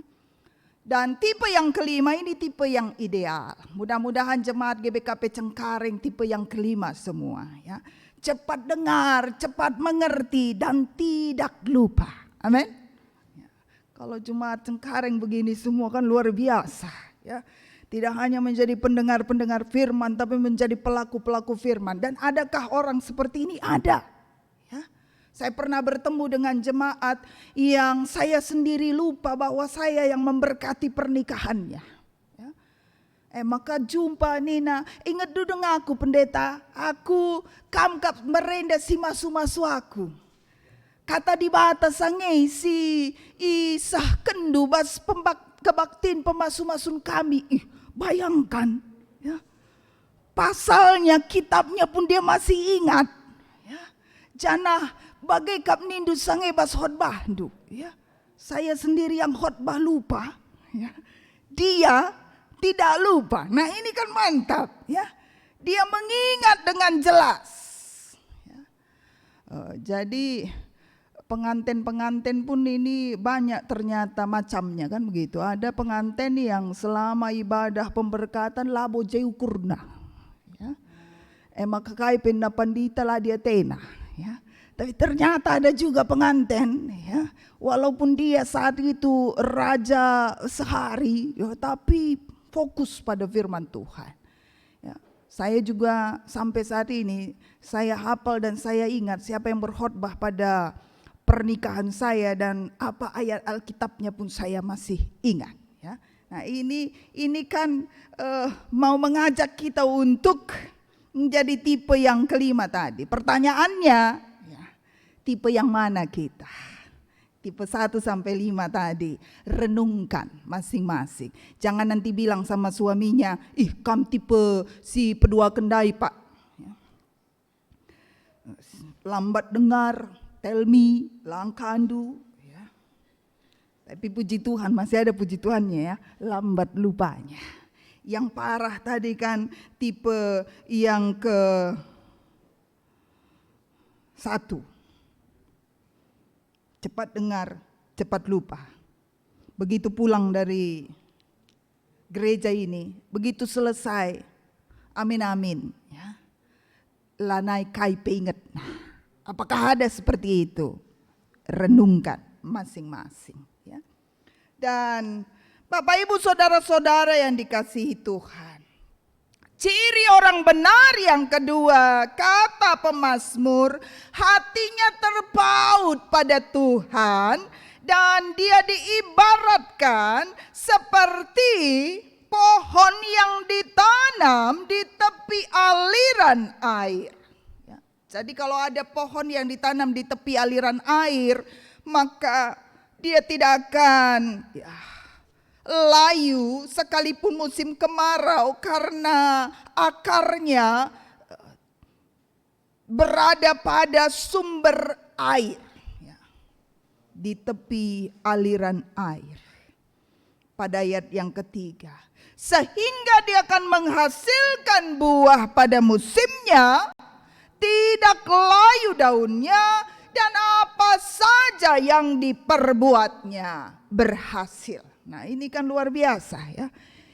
Dan tipe yang kelima ini tipe yang ideal. Mudah-mudahan jemaat GBKP Cengkareng tipe yang kelima semua ya. Cepat dengar, cepat mengerti dan tidak lupa. Amin. Ya. Kalau jemaat Cengkareng begini semua kan luar biasa ya. Tidak hanya menjadi pendengar-pendengar firman, tapi menjadi pelaku-pelaku firman. Dan adakah orang seperti ini? Ada. Ya. Saya pernah bertemu dengan jemaat yang saya sendiri lupa bahwa saya yang memberkati pernikahannya. Ya. Maka jumpa Nina, ingat dulu dengan aku pendeta, aku kamkap merenda si masu-masu aku. Kata di batas sangai si isah kendu bas kebaktin pemasu-masun kami. Bayangkan ya, pasalnya kitabnya pun dia masih ingat ya. Jana bagai kap nindu sangai bas khotbah du ya. Saya sendiri yang khotbah lupa ya. Dia tidak lupa. Nah, ini kan mantap ya. Dia mengingat dengan jelas ya. Jadi pengantin-pengantin pun ini banyak ternyata macamnya kan begitu. Ada pengantin yang selama ibadah pemberkatan labo jeukurna ya. Maka kai pinna pandita lah dia tena ya. Tapi ternyata ada juga pengantin ya, walaupun dia saat itu raja sehari ya, tapi fokus pada firman Tuhan ya. Saya juga sampai saat ini saya hafal dan saya ingat siapa yang berkhotbah pada pernikahan saya dan apa ayat Alkitabnya pun saya masih ingat ya. Nah, ini kan mau mengajak kita untuk menjadi tipe yang kelima tadi. Pertanyaannya ya, tipe yang mana kita? Tipe 1 sampai 5 tadi. Renungkan masing-masing. Jangan nanti bilang sama suaminya, ih kamu tipe si pedua kendai pak ya. Lambat dengar, tell me, langkandu ya. Tapi puji Tuhan masih ada puji Tuhannya ya, lambat lupanya. Yang parah tadi kan tipe yang ke 1. Cepat dengar, cepat lupa. Begitu pulang dari gereja ini, begitu selesai, amin amin ya. Lanai kai peinget. Apakah ada seperti itu? Renungkan masing-masing ya. Dan Bapak Ibu saudara-saudara yang dikasihi Tuhan, ciri orang benar yang kedua, kata pemazmur, hatinya terpaut pada Tuhan dan dia diibaratkan seperti pohon yang ditanam di tepi aliran air. Jadi kalau ada pohon yang ditanam di tepi aliran air, maka dia tidak akan layu sekalipun musim kemarau karena akarnya berada pada sumber air di tepi aliran air. Pada ayat yang ketiga, sehingga dia akan menghasilkan buah pada musimnya, tidak layu daunnya, dan apa saja yang diperbuatnya berhasil. Nah, ini kan luar biasa ya.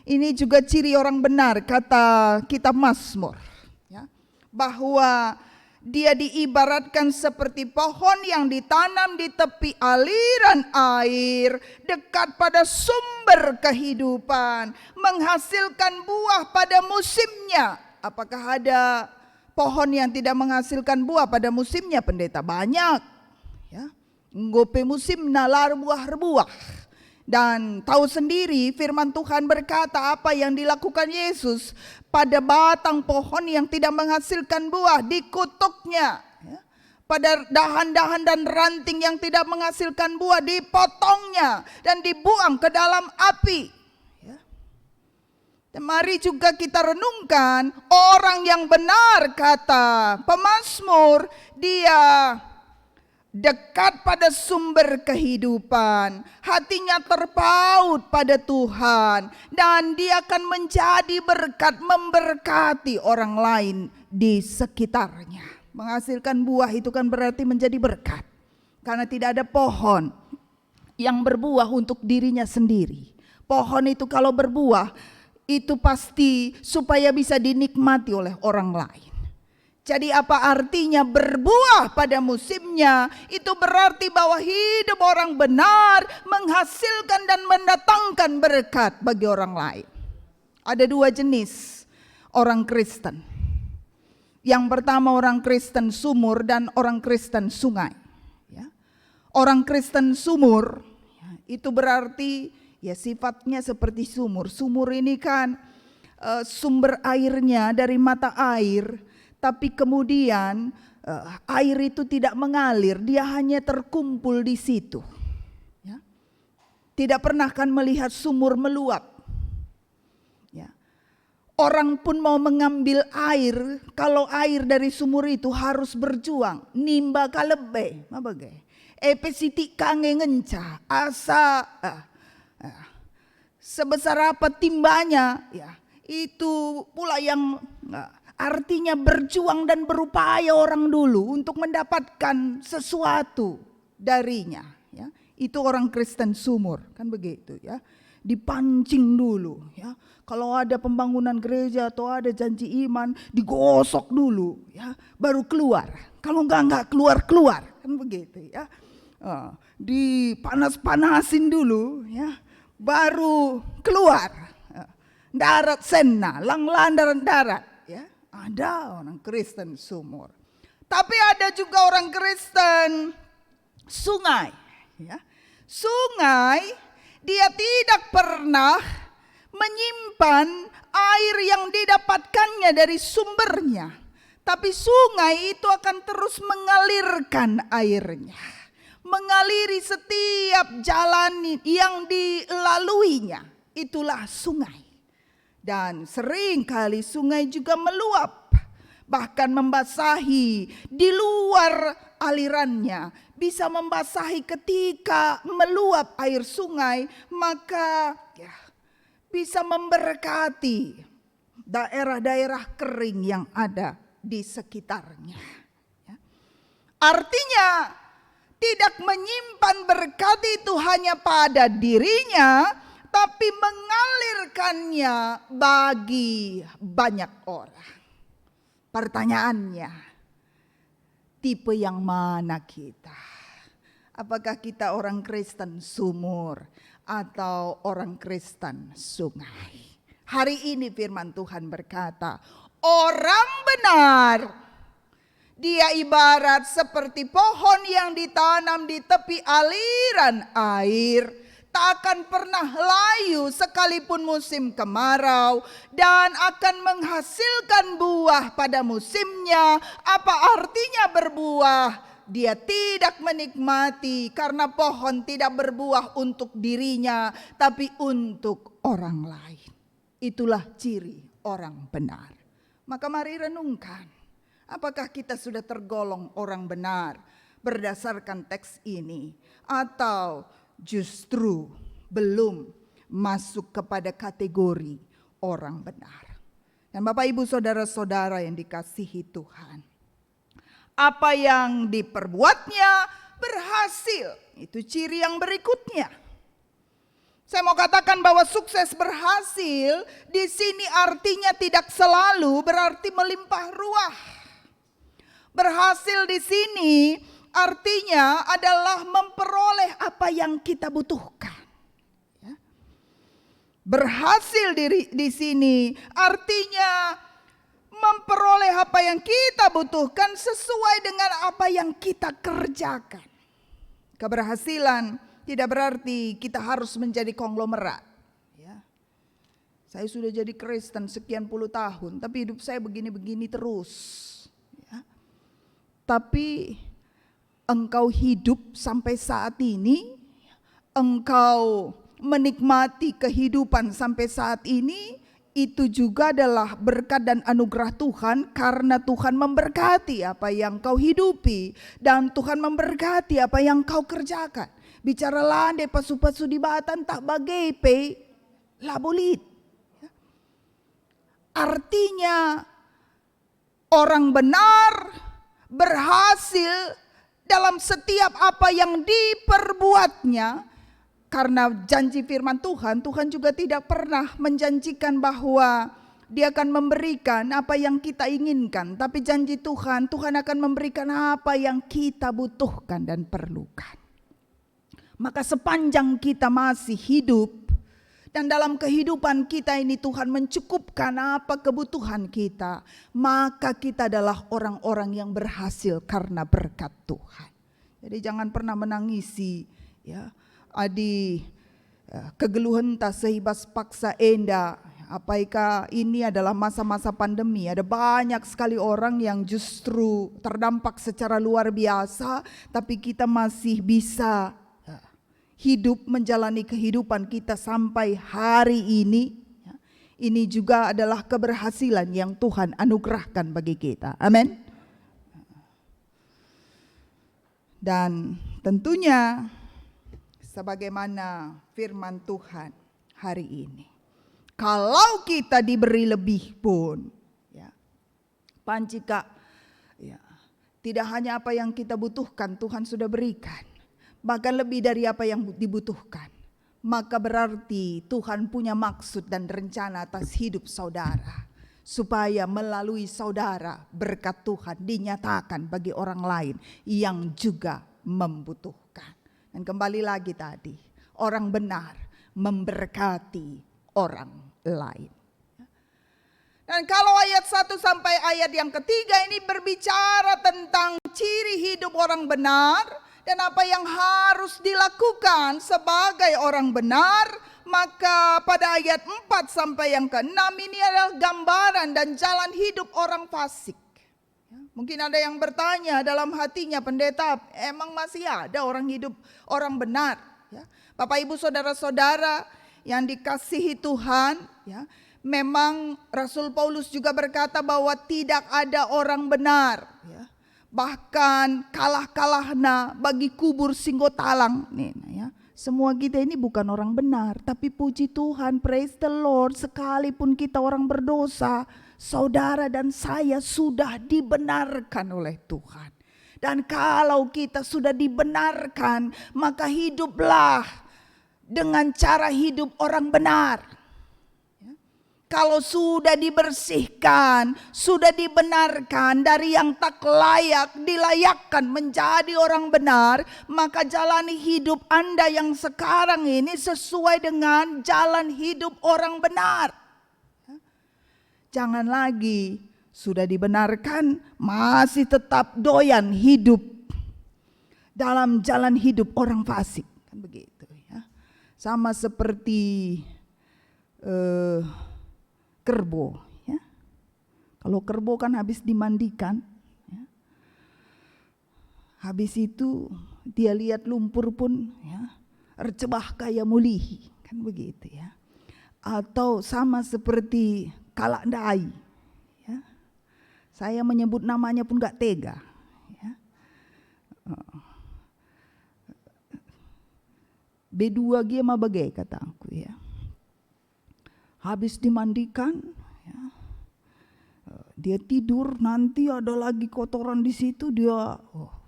Ini juga ciri orang benar kata kitab Mazmur ya, bahwa dia diibaratkan seperti pohon yang ditanam di tepi aliran air, dekat pada sumber kehidupan, menghasilkan buah pada musimnya. Apakah ada pohon yang tidak menghasilkan buah pada musimnya, pendeta? Banyak ya. Ngope musim nalar buah-buah. Dan tahu sendiri firman Tuhan berkata apa yang dilakukan Yesus pada batang pohon yang tidak menghasilkan buah, dikutuknya ya. Pada dahan-dahan dan ranting yang tidak menghasilkan buah, dipotongnya dan dibuang ke dalam api Dan mari juga kita renungkan, orang yang benar kata pemazmur, dia dekat pada sumber kehidupan, hatinya terpaut pada Tuhan, dan dia akan menjadi berkat, memberkati orang lain di sekitarnya. Menghasilkan buah itu kan berarti menjadi berkat, karena tidak ada pohon yang berbuah untuk dirinya sendiri. Pohon itu kalau berbuah, itu pasti supaya bisa dinikmati oleh orang lain. Jadi apa artinya berbuah pada musimnya? Itu berarti bahwa hidup orang benar menghasilkan dan mendatangkan berkat bagi orang lain. Ada dua jenis orang Kristen. Yang pertama orang Kristen sumur dan orang Kristen sungai. Ya. Orang Kristen sumur itu berarti ya sifatnya seperti sumur. Sumur ini kan sumber airnya dari mata air. Tapi kemudian air itu tidak mengalir, dia hanya terkumpul di situ. Ya. Tidak pernah kan melihat sumur meluap. Ya. Orang pun mau mengambil air, kalau air dari sumur itu harus berjuang. Nimba kalebe, mabagai. Epesiti kange ngenca, asa sebesar apa timbanya, ya itu pula yang artinya berjuang dan berupaya orang dulu untuk mendapatkan sesuatu darinya. Ya. Itu orang Kristen sumur, kan begitu ya. Dipancing dulu ya. Kalau ada pembangunan gereja atau ada janji iman, digosok dulu ya, baru keluar. Kalau enggak keluar, kan begitu ya. Dipanas-panasin dulu ya, baru keluar. Darat sena, langlandaran darat ya. Ada orang Kristen sumur. Tapi ada juga orang Kristen sungai. Ya. Sungai dia tidak pernah menyimpan air yang didapatkannya dari sumbernya. Tapi sungai itu akan terus mengalirkan airnya. Mengaliri setiap jalan yang dilaluinya. Itulah sungai. Dan sering kali sungai juga meluap, bahkan membasahi di luar alirannya. Bisa membasahi ketika meluap air sungai, maka ya, bisa memberkati daerah-daerah kering yang ada di sekitarnya. Ya. Artinya tidak menyimpan berkat itu hanya pada dirinya, tapi mengalirkannya bagi banyak orang. Pertanyaannya, tipe yang mana kita? Apakah kita orang Kristen sumur atau orang Kristen sungai? Hari ini firman Tuhan berkata, orang benar, dia ibarat seperti pohon yang ditanam di tepi aliran air. Tak akan pernah layu sekalipun musim kemarau, dan akan menghasilkan buah pada musimnya. Apa artinya berbuah? Dia tidak menikmati karena pohon tidak berbuah untuk dirinya, tapi untuk orang lain. Itulah ciri orang benar. Maka mari renungkan, apakah kita sudah tergolong orang benar berdasarkan teks ini, atau justru belum masuk kepada kategori orang benar. Dan Bapak Ibu saudara-saudara yang dikasihi Tuhan, apa yang diperbuatnya berhasil. Itu ciri yang berikutnya. Saya mau katakan bahwa sukses berhasil di sini artinya tidak selalu berarti melimpah ruah. Berhasil di sini artinya adalah memperoleh apa yang kita butuhkan. Ya. Berhasil di sini artinya memperoleh apa yang kita butuhkan sesuai dengan apa yang kita kerjakan. Keberhasilan tidak berarti kita harus menjadi konglomerat. Ya. Saya sudah jadi Kristen sekian puluh tahun, tapi hidup saya begini-begini terus. Ya. Tapi engkau hidup sampai saat ini, engkau menikmati kehidupan sampai saat ini, itu juga adalah berkat dan anugerah Tuhan, karena Tuhan memberkati apa yang kau hidupi dan Tuhan memberkati apa yang kau kerjakan. Bicara lande pasu-pasu di batan tak bagai pe labolit. Artinya orang benar berhasil dalam setiap apa yang diperbuatnya. Karena janji firman Tuhan, Tuhan juga tidak pernah menjanjikan bahwa Dia akan memberikan apa yang kita inginkan. Tapi janji Tuhan, Tuhan akan memberikan apa yang kita butuhkan dan perlukan. Maka sepanjang kita masih hidup, dan dalam kehidupan kita ini Tuhan mencukupkan apa kebutuhan kita, maka kita adalah orang-orang yang berhasil karena berkat Tuhan. Jadi jangan pernah menangisi ya. Adi kegeluhan tak sehibas paksa enda. Apakah ini adalah masa-masa pandemi? Ada banyak sekali orang yang justru terdampak secara luar biasa, tapi kita masih bisa hidup menjalani kehidupan kita sampai hari ini. Ini juga adalah keberhasilan yang Tuhan anugerahkan bagi kita. Amin. Dan tentunya sebagaimana firman Tuhan hari ini, kalau kita diberi lebih pun, ya, pancika, ya, tidak hanya apa yang kita butuhkan Tuhan sudah berikan, bahkan lebih dari apa yang dibutuhkan. Maka berarti Tuhan punya maksud dan rencana atas hidup saudara, supaya melalui saudara berkat Tuhan dinyatakan bagi orang lain yang juga membutuhkan. Dan kembali lagi tadi, orang benar memberkati orang lain. Dan kalau ayat 1 sampai ayat yang ketiga ini berbicara tentang ciri hidup orang benar dan apa yang harus dilakukan sebagai orang benar, maka pada ayat 4 sampai yang ke-6 ini adalah gambaran dan jalan hidup orang fasik. Mungkin ada yang bertanya dalam hatinya, pendeta, emang masih ada orang hidup orang benar? Ya. Bapak Ibu saudara-saudara yang dikasihi Tuhan, ya, memang Rasul Paulus juga berkata bahwa tidak ada orang benar. Ya. Bahkan kalah-kalahna bagi kubur singgotalang. Nih, ya. Semua kita ini bukan orang benar, tapi puji Tuhan, praise the Lord, sekalipun kita orang berdosa, saudara dan saya sudah dibenarkan oleh Tuhan. Dan kalau kita sudah dibenarkan, maka hiduplah dengan cara hidup orang benar. Kalau sudah dibersihkan, sudah dibenarkan dari yang tak layak, dilayakkan menjadi orang benar, maka jalani hidup Anda yang sekarang ini sesuai dengan jalan hidup orang benar. Jangan lagi sudah dibenarkan masih tetap doyan hidup dalam jalan hidup orang fasik, kan begitu ya. Sama seperti kerbau ya. Kalau kerbau kan habis dimandikan ya. Habis itu dia lihat lumpur pun ya, recebah kaya mulihi, kan begitu ya. Atau sama seperti kalak dai ya. Saya menyebut namanya pun gak tega ya. B2 dia mah bagai kata aku ya. Habis dimandikan, ya, dia tidur, nanti ada lagi kotoran di situ, dia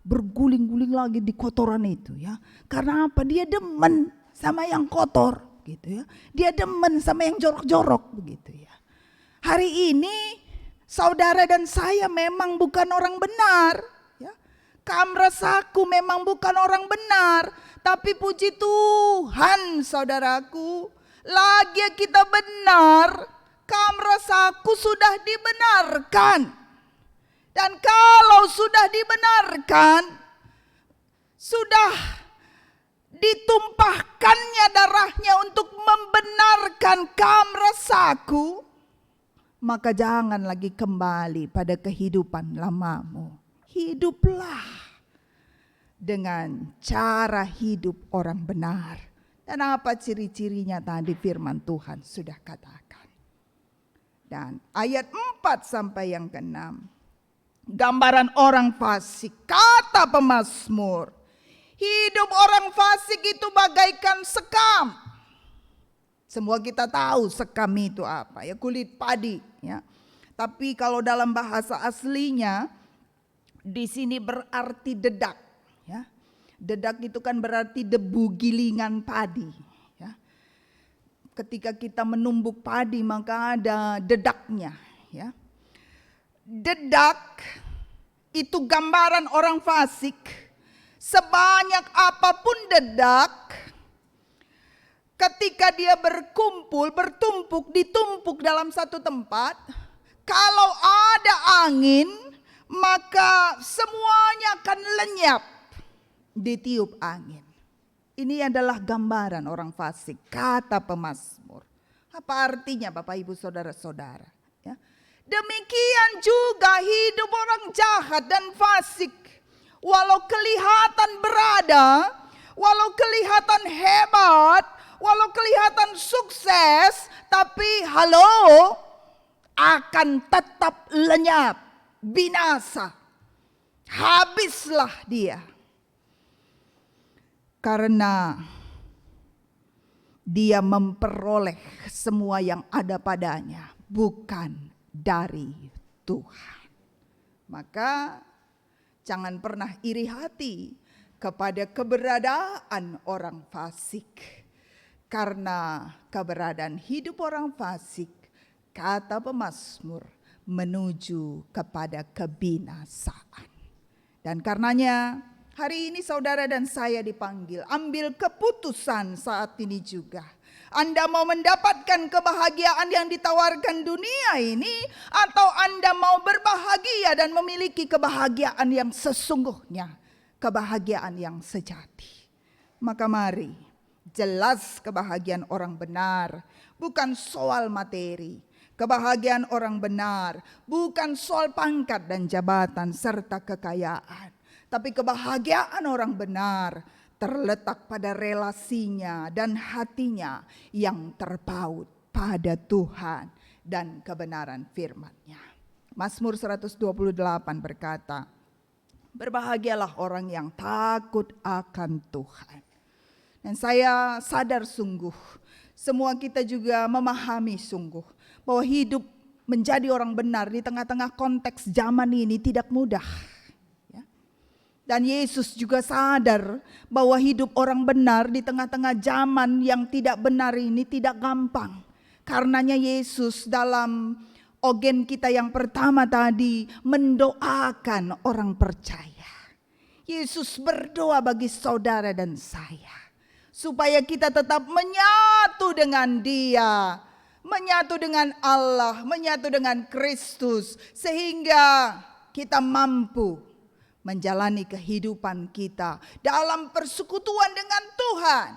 berguling-guling lagi di kotoran itu ya. Karena apa? Dia demen sama yang kotor gitu ya. Dia demen sama yang jorok-jorok begitu ya. Hari ini saudara dan saya memang bukan orang benar ya. Kamrasaku memang bukan orang benar, tapi puji Tuhan saudaraku, lagi kita benar, kamrasaku sudah dibenarkan. Dan kalau sudah dibenarkan, sudah ditumpahkannya darahnya untuk membenarkan kamrasaku, maka jangan lagi kembali pada kehidupan lamamu. Hiduplah dengan cara hidup orang benar. Dan apa ciri-cirinya tadi firman Tuhan sudah katakan. Dan ayat 4 sampai yang ke-6. Gambaran orang fasik. Kata pemazmur, hidup orang fasik itu bagaikan sekam. Semua kita tahu sekam itu apa ya, kulit padi ya. Tapi kalau dalam bahasa aslinya di sini berarti dedak ya. Dedak itu kan berarti debu gilingan padi ya. Ketika kita menumbuk padi maka ada dedaknya ya. Dedak itu gambaran orang fasik. Sebanyak apapun dedak, ketika dia berkumpul, bertumpuk, ditumpuk dalam satu tempat, kalau ada angin, maka semuanya akan lenyap ditiup angin. Ini adalah gambaran orang fasik, kata pemazmur. Apa artinya Bapak Ibu Saudara-saudara? Ya. Demikian juga hidup orang jahat dan fasik. Walau kelihatan berada, walau kelihatan hebat, walau kelihatan sukses, tapi akan tetap lenyap, binasa. Habislah dia. Karena dia memperoleh semua yang ada padanya, bukan dari Tuhan. Maka jangan pernah iri hati kepada keberadaan orang fasik. Karena keberadaan hidup orang fasik, kata pemazmur, menuju kepada kebinasaan. Dan karenanya hari ini saudara dan saya dipanggil, ambil keputusan saat ini juga. Anda mau mendapatkan kebahagiaan yang ditawarkan dunia ini, atau Anda mau berbahagia dan memiliki kebahagiaan yang sesungguhnya, kebahagiaan yang sejati. Maka mari, jelas kebahagiaan orang benar bukan soal materi. Kebahagiaan orang benar bukan soal pangkat dan jabatan serta kekayaan. Tapi kebahagiaan orang benar terletak pada relasinya dan hatinya yang terpaut pada Tuhan dan kebenaran firman-Nya. Mazmur 128 berkata, berbahagialah orang yang takut akan Tuhan. Dan saya sadar sungguh, semua kita juga memahami sungguh bahwa hidup menjadi orang benar di tengah-tengah konteks zaman ini tidak mudah. Dan Yesus juga sadar bahwa hidup orang benar di tengah-tengah zaman yang tidak benar ini tidak gampang. Karenanya Yesus dalam ogen kita yang pertama tadi mendoakan orang percaya. Yesus berdoa bagi saudara dan saya, supaya kita tetap menyatu dengan Dia, menyatu dengan Allah, menyatu dengan Kristus, sehingga kita mampu menjalani kehidupan kita dalam persekutuan dengan Tuhan.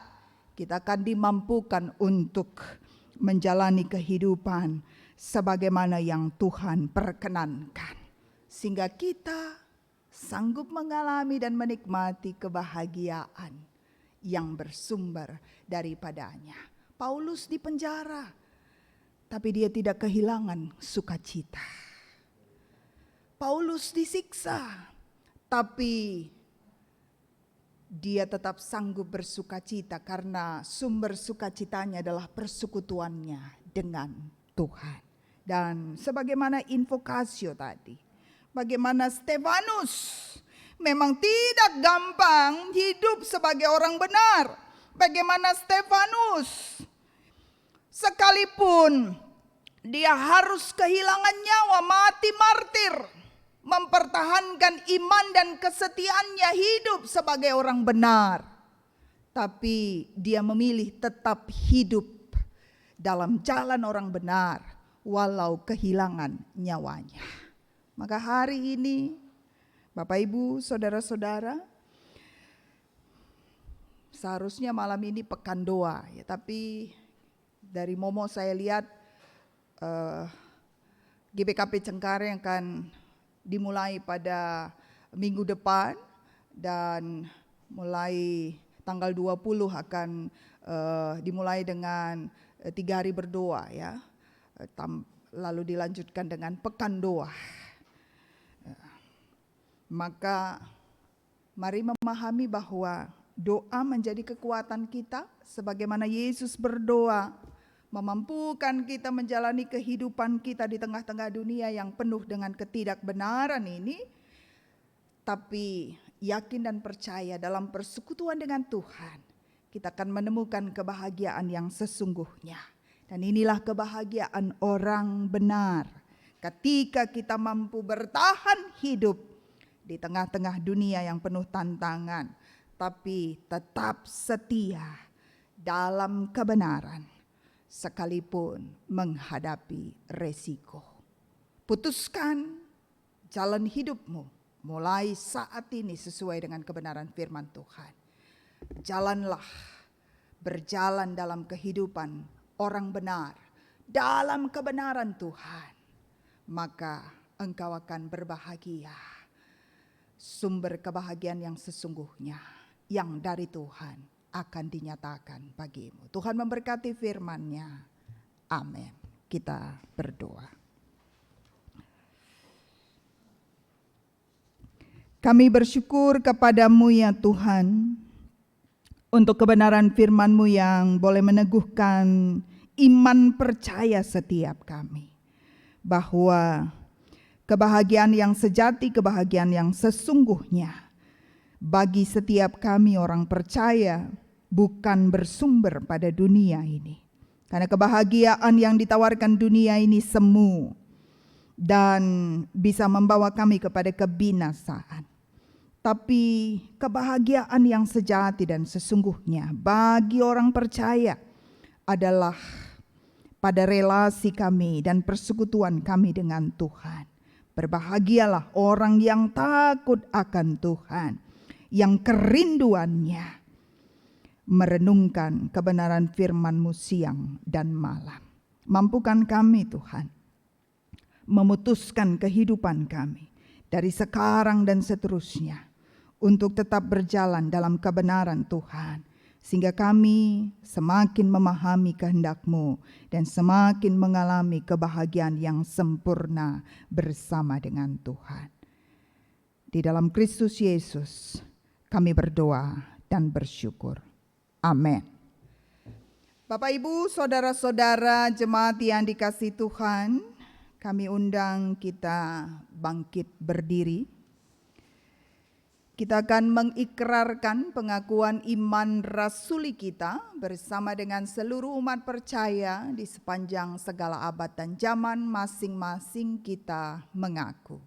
Kita akan dimampukan untuk menjalani kehidupan sebagaimana yang Tuhan perkenankan, sehingga kita sanggup mengalami dan menikmati kebahagiaan yang bersumber daripadanya. Paulus dipenjara, tapi dia tidak kehilangan sukacita. Paulus disiksa, tapi dia tetap sanggup bersukacita karena sumber sukacitanya adalah persekutuannya dengan Tuhan. Dan sebagaimana invokasio tadi, bagaimana Stefanus memang tidak gampang hidup sebagai orang benar. Bagaimana Stefanus sekalipun dia harus kehilangan nyawa, mati martir, mempertahankan iman dan kesetiaannya hidup sebagai orang benar. Tapi dia memilih tetap hidup dalam jalan orang benar walau kehilangan nyawanya. Maka hari ini Bapak Ibu Saudara-saudara, seharusnya malam ini pekan doa ya, tapi dari Momo saya lihat GBKP Cengkareng akan dimulai pada minggu depan, dan mulai tanggal 20 akan dimulai dengan 3 hari berdoa ya. lalu dilanjutkan dengan pekan doa. Maka mari memahami bahwa doa menjadi kekuatan kita, sebagaimana Yesus berdoa memampukan kita menjalani kehidupan kita di tengah-tengah dunia yang penuh dengan ketidakbenaran ini. Tapi yakin dan percaya dalam persekutuan dengan Tuhan, kita akan menemukan kebahagiaan yang sesungguhnya. Dan inilah kebahagiaan orang benar, ketika kita mampu bertahan hidup di tengah-tengah dunia yang penuh tantangan, tapi tetap setia dalam kebenaran, sekalipun menghadapi resiko. Putuskan jalan hidupmu mulai saat ini sesuai dengan kebenaran firman Tuhan. Jalanlah, berjalan dalam kehidupan orang benar, dalam kebenaran Tuhan, maka engkau akan berbahagia. Sumber kebahagiaan yang sesungguhnya yang dari Tuhan akan dinyatakan bagimu. Tuhan memberkati firman-Nya. Amin. Kita berdoa. Kami bersyukur kepadamu ya Tuhan, untuk kebenaran firman-Mu yang boleh meneguhkan iman percaya setiap kami. Bahwa kebahagiaan yang sejati, kebahagiaan yang sesungguhnya bagi setiap kami orang percaya bukan bersumber pada dunia ini. Karena kebahagiaan yang ditawarkan dunia ini semu dan bisa membawa kami kepada kebinasaan. Tapi kebahagiaan yang sejati dan sesungguhnya bagi orang percaya adalah pada relasi kami dan persekutuan kami dengan Tuhan. Berbahagialah orang yang takut akan Tuhan, yang kerinduannya merenungkan kebenaran firman-Mu siang dan malam. Mampukan kami Tuhan memutuskan kehidupan kami dari sekarang dan seterusnya untuk tetap berjalan dalam kebenaran Tuhan, sehingga kami semakin memahami kehendak-Mu dan semakin mengalami kebahagiaan yang sempurna bersama dengan Tuhan. Di dalam Kristus Yesus kami berdoa dan bersyukur. Amin. Bapak Ibu, saudara-saudara jemaat yang dikasihi Tuhan, kami undang kita bangkit berdiri. Kita akan mengikrarkan pengakuan iman rasuli kita bersama dengan seluruh umat percaya di sepanjang segala abad dan zaman. Masing-masing kita mengaku.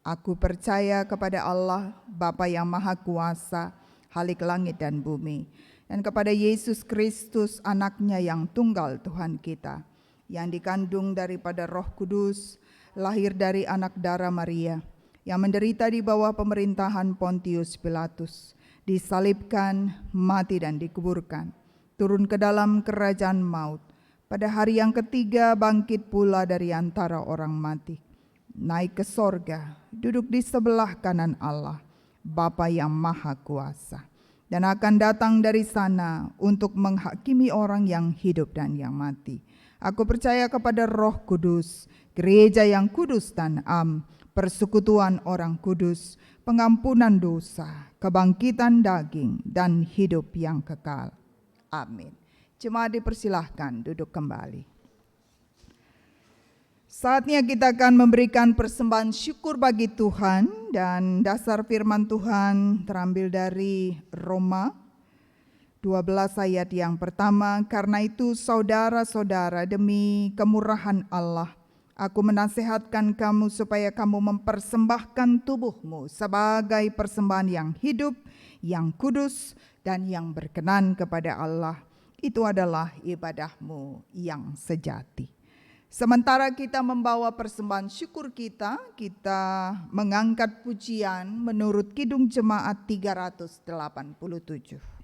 Aku percaya kepada Allah, Bapa yang Maha Kuasa, Khalik langit dan bumi, dan kepada Yesus Kristus, anaknya yang tunggal Tuhan kita, yang dikandung daripada Roh Kudus, lahir dari anak darah Maria, yang menderita di bawah pemerintahan Pontius Pilatus, disalibkan, mati dan dikuburkan, turun ke dalam kerajaan maut, pada hari yang ketiga bangkit pula dari antara orang mati, naik ke sorga, duduk di sebelah kanan Allah, Bapa yang Maha Kuasa, dan akan datang dari sana untuk menghakimi orang yang hidup dan yang mati. Aku percaya kepada Roh Kudus, gereja yang kudus dan am, persekutuan orang kudus, pengampunan dosa, kebangkitan daging, dan hidup yang kekal. Amin. Jemaat dipersilahkan duduk kembali. Saatnya kita akan memberikan persembahan syukur bagi Tuhan, dan dasar firman Tuhan terambil dari Roma 12 ayat yang pertama. Karena itu saudara-saudara, demi kemurahan Allah, aku menasihatkan kamu supaya kamu mempersembahkan tubuhmu sebagai persembahan yang hidup, yang kudus, dan yang berkenan kepada Allah. Itu adalah ibadahmu yang sejati. Sementara kita membawa persembahan syukur kita mengangkat pujian menurut Kidung Jemaat 387.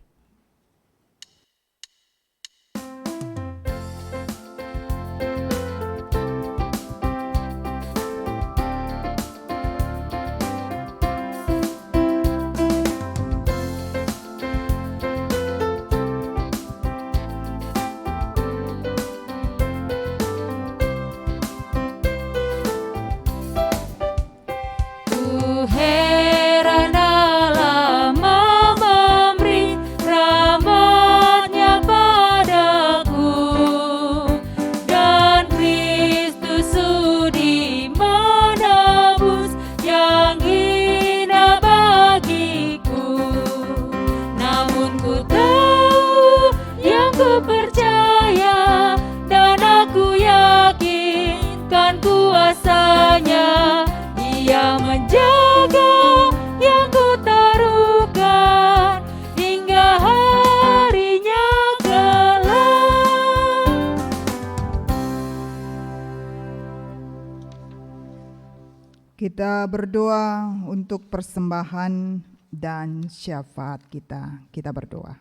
Kita berdoa untuk persembahan dan syafaat kita. Kita berdoa.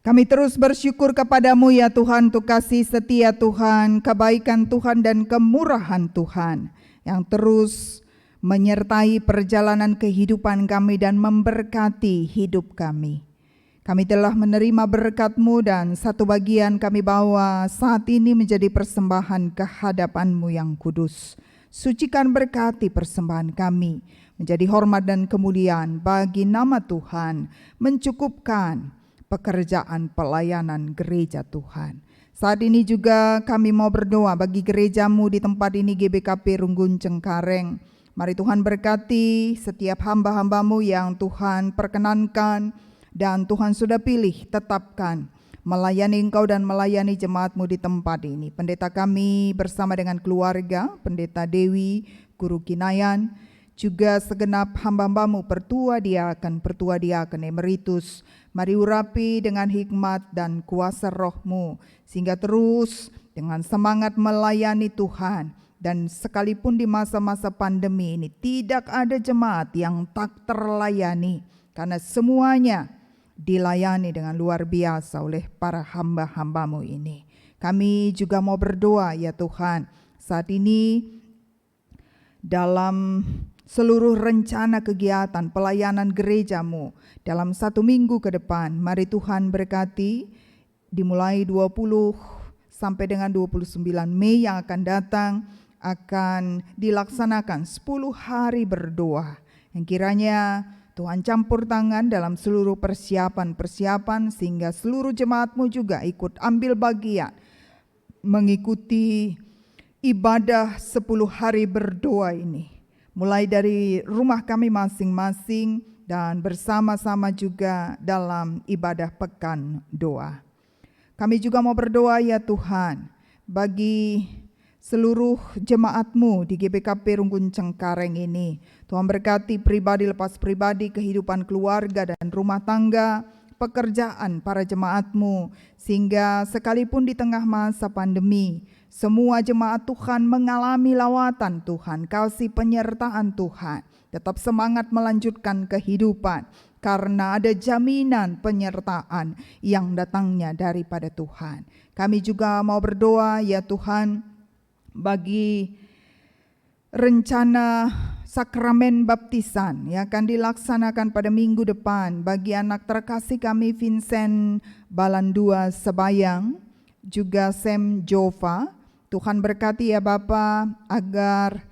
Kami terus bersyukur kepadamu ya Tuhan, untuk kasih setia Tuhan, kebaikan Tuhan dan kemurahan Tuhan yang terus menyertai perjalanan kehidupan kami dan memberkati hidup kami. Kami telah menerima berkat-Mu dan satu bagian kami bawa saat ini menjadi persembahan kehadapan-Mu yang kudus. Sucikan berkati persembahan kami menjadi hormat dan kemuliaan bagi nama Tuhan, mencukupkan pekerjaan pelayanan gereja Tuhan. Saat ini juga kami mau berdoa bagi gereja-Mu di tempat ini, GBKP Runggun Cengkareng. Mari Tuhan berkati setiap hamba-hamba-Mu yang Tuhan perkenankan dan Tuhan sudah pilih, tetapkan melayani Engkau dan melayani jemaat-Mu di tempat ini. Pendeta kami bersama dengan keluarga, Pendeta Dewi, Guru Kinayan, juga segenap hamba-hamba-Mu, pertua diaken emeritus. Mari urapi dengan hikmat dan kuasa Roh-Mu, sehingga terus dengan semangat melayani Tuhan. Dan sekalipun di masa-masa pandemi ini tidak ada jemaat yang tak terlayani, karena semuanya dilayani dengan luar biasa oleh para hamba-hamba-Mu ini. Kami juga mau berdoa ya Tuhan, saat ini dalam seluruh rencana kegiatan pelayanan gereja-Mu dalam 1 minggu ke depan, mari Tuhan berkati dimulai 20 sampai dengan 29 Mei yang akan datang, akan dilaksanakan 10 hari berdoa yang kiranya Tuhan campur tangan dalam seluruh persiapan sehingga seluruh jemaat-Mu juga ikut ambil bagian mengikuti ibadah 10 hari berdoa ini. Mulai dari rumah kami masing-masing dan bersama-sama juga dalam ibadah pekan doa. Kami juga mau berdoa ya Tuhan bagi seluruh jemaat-Mu di GBKP Runggun Cengkareng ini. Tuhan berkati pribadi lepas pribadi, kehidupan keluarga dan rumah tangga, pekerjaan para jemaat-Mu, sehingga sekalipun di tengah masa pandemi, semua jemaat Tuhan mengalami lawatan Tuhan, kasih penyertaan Tuhan, tetap semangat melanjutkan kehidupan, karena ada jaminan penyertaan yang datangnya daripada Tuhan. Kami juga mau berdoa ya Tuhan, bagi rencana sakramen baptisan yang akan dilaksanakan pada minggu depan bagi anak terkasih kami Vincent Balandua Sebayang, juga Sam Jova. Tuhan berkati ya Bapa, agar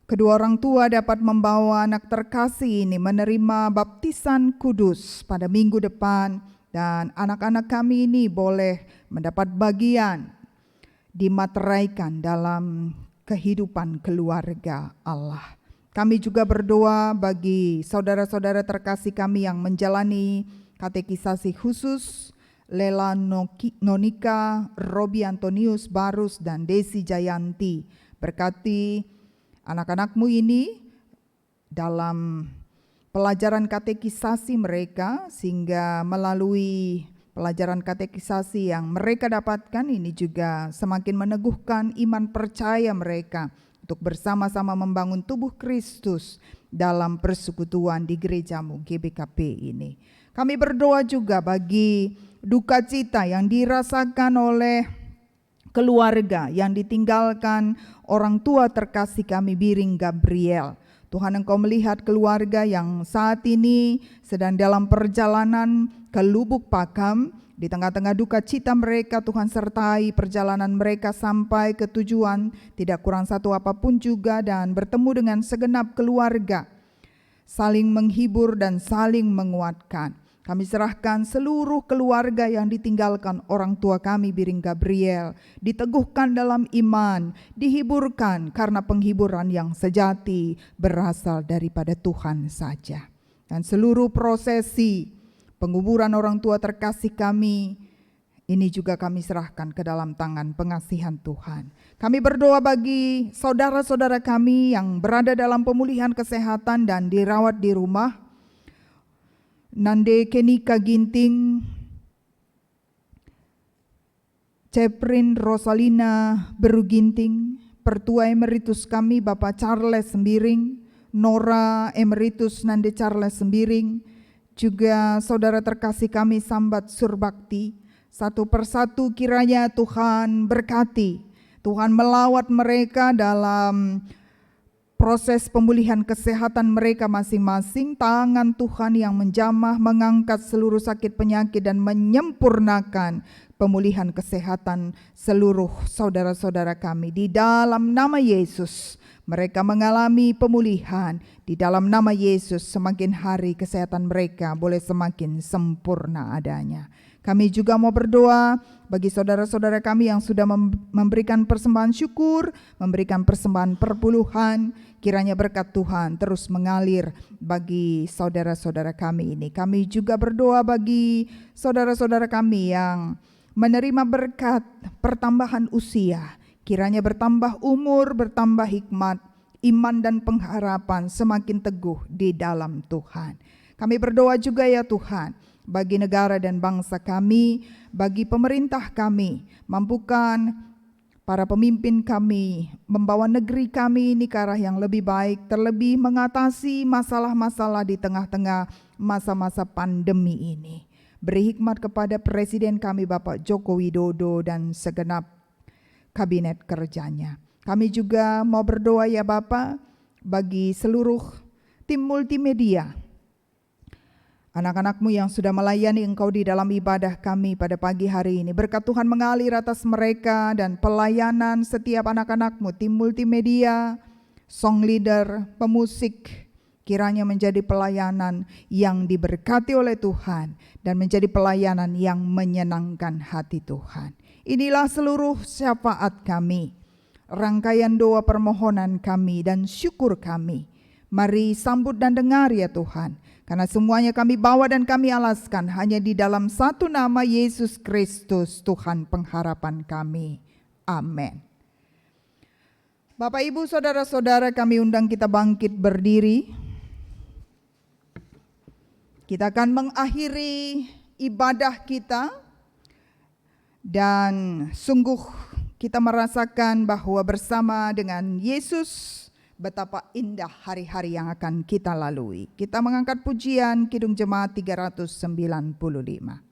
kedua orang tua dapat membawa anak terkasih ini menerima baptisan kudus pada minggu depan, dan anak-anak kami ini boleh mendapat bagian dimateraikan dalam kehidupan keluarga Allah. Kami juga berdoa bagi saudara-saudara terkasih kami yang menjalani katekisasi khusus, Lela Nonika, Robi Antonius Barus, dan Desi Jayanti. Berkati anak-anak-Mu ini dalam pelajaran katekisasi mereka, sehingga melalui pelajaran katekisasi yang mereka dapatkan ini juga semakin meneguhkan iman percaya mereka untuk bersama-sama membangun tubuh Kristus dalam persekutuan di gereja-Mu GBKP ini. Kami berdoa juga bagi duka cita yang dirasakan oleh keluarga yang ditinggalkan orang tua terkasih kami Biring Gabriel. Tuhan, Engkau melihat keluarga yang saat ini sedang dalam perjalanan ke Lubuk Pakam. Di tengah-tengah duka cita mereka, Tuhan sertai perjalanan mereka sampai ke tujuan, tidak kurang satu apapun juga, dan bertemu dengan segenap keluarga, saling menghibur dan saling menguatkan. Kami serahkan seluruh keluarga yang ditinggalkan orang tua kami Biring Gabriel, diteguhkan dalam iman, dihiburkan karena penghiburan yang sejati berasal daripada Tuhan saja. Dan seluruh prosesi penguburan orang tua terkasih kami ini juga kami serahkan ke dalam tangan pengasihan Tuhan. Kami berdoa bagi saudara-saudara kami yang berada dalam pemulihan kesehatan dan dirawat di rumah. Nande Kenika Ginting, Ceprin Rosalina Beru Ginting, Pertua Emeritus kami Bapak Charles Sembiring, Nora Emeritus Nande Charles Sembiring, juga saudara terkasih kami Sambat Surbakti. Satu persatu kiranya Tuhan berkati, Tuhan melawat mereka dalam proses pemulihan kesehatan mereka masing-masing. Tangan Tuhan yang menjamah mengangkat seluruh sakit penyakit dan menyempurnakan pemulihan kesehatan seluruh saudara-saudara kami. Di dalam nama Yesus mereka mengalami pemulihan. Di dalam nama Yesus semakin hari kesehatan mereka boleh semakin sempurna adanya. Kami juga mau berdoa bagi saudara-saudara kami yang sudah memberikan persembahan syukur, memberikan persembahan perpuluhan. Kiranya berkat Tuhan terus mengalir bagi saudara-saudara kami ini. Kami juga berdoa bagi saudara-saudara kami yang menerima berkat pertambahan usia. Kiranya bertambah umur, bertambah hikmat, iman dan pengharapan semakin teguh di dalam Tuhan. Kami berdoa juga ya Tuhan, bagi negara dan bangsa kami, bagi pemerintah kami, mampukan para pemimpin kami membawa negeri kami ini ke arah yang lebih baik, terlebih mengatasi masalah-masalah di tengah-tengah masa-masa pandemi ini. Beri hikmat kepada Presiden kami Bapak Joko Widodo dan segenap kabinet kerjanya. Kami juga mau berdoa ya Bapak bagi seluruh tim multimedia, anak-anakmu yang sudah melayani Engkau di dalam ibadah kami pada pagi hari ini. Berkat Tuhan mengalir atas mereka dan pelayanan setiap anak-anakmu, tim multimedia, song leader, pemusik. Kiranya menjadi pelayanan yang diberkati oleh Tuhan dan menjadi pelayanan yang menyenangkan hati Tuhan. Inilah seluruh syafaat kami, rangkaian doa permohonan kami dan syukur kami. Mari sambut dan dengar ya Tuhan. Karena semuanya kami bawa dan kami alaskan hanya di dalam satu nama Yesus Kristus, Tuhan pengharapan kami. Amin. Bapak Ibu saudara-saudara, kami undang kita bangkit berdiri. Kita akan mengakhiri ibadah kita dan sungguh kita merasakan bahwa bersama dengan Yesus betapa indah hari-hari yang akan kita lalui. Kita mengangkat pujian Kidung Jemaat 395.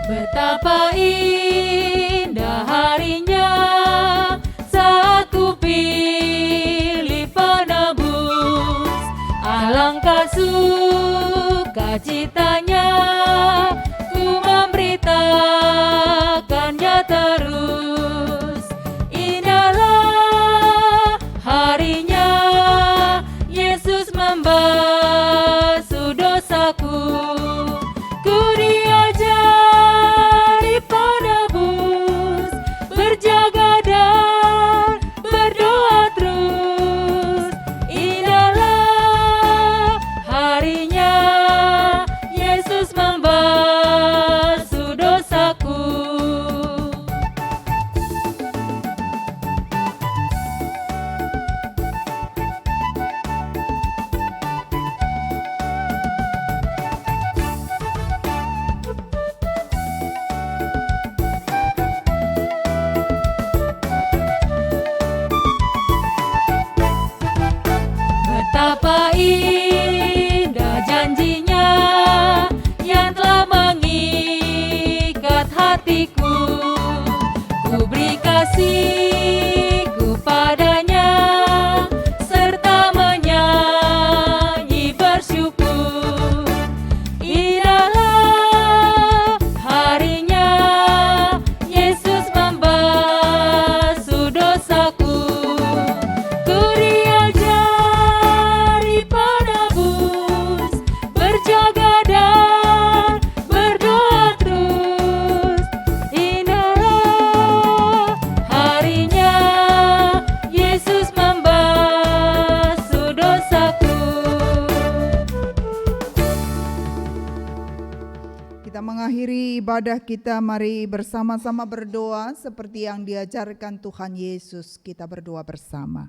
Betapa indah harinya saat ku pilih penebus. Alangkah sukacitanya ku memberitakannya terus. Indahlah harinya Yesus membasuh dosaku. Ku diajari penebus, berjaga dan berdoa terus. Indahlah harinya Yesus membasuh dosaku. Betapa indah janjinya yang telah mengikat hatiku. Ku beri kasihku padanya serta menyanyi bersyukur. Indahlah harinya Yesus membasuh dosaku. Ku diajari penebus, berjaga dan berdoa terus. Indahlah harinya Yesus membasuh dosaku. Kita mengakhiri ibadah kita, mari bersama-sama berdoa seperti yang diajarkan Tuhan Yesus. Kita berdoa bersama.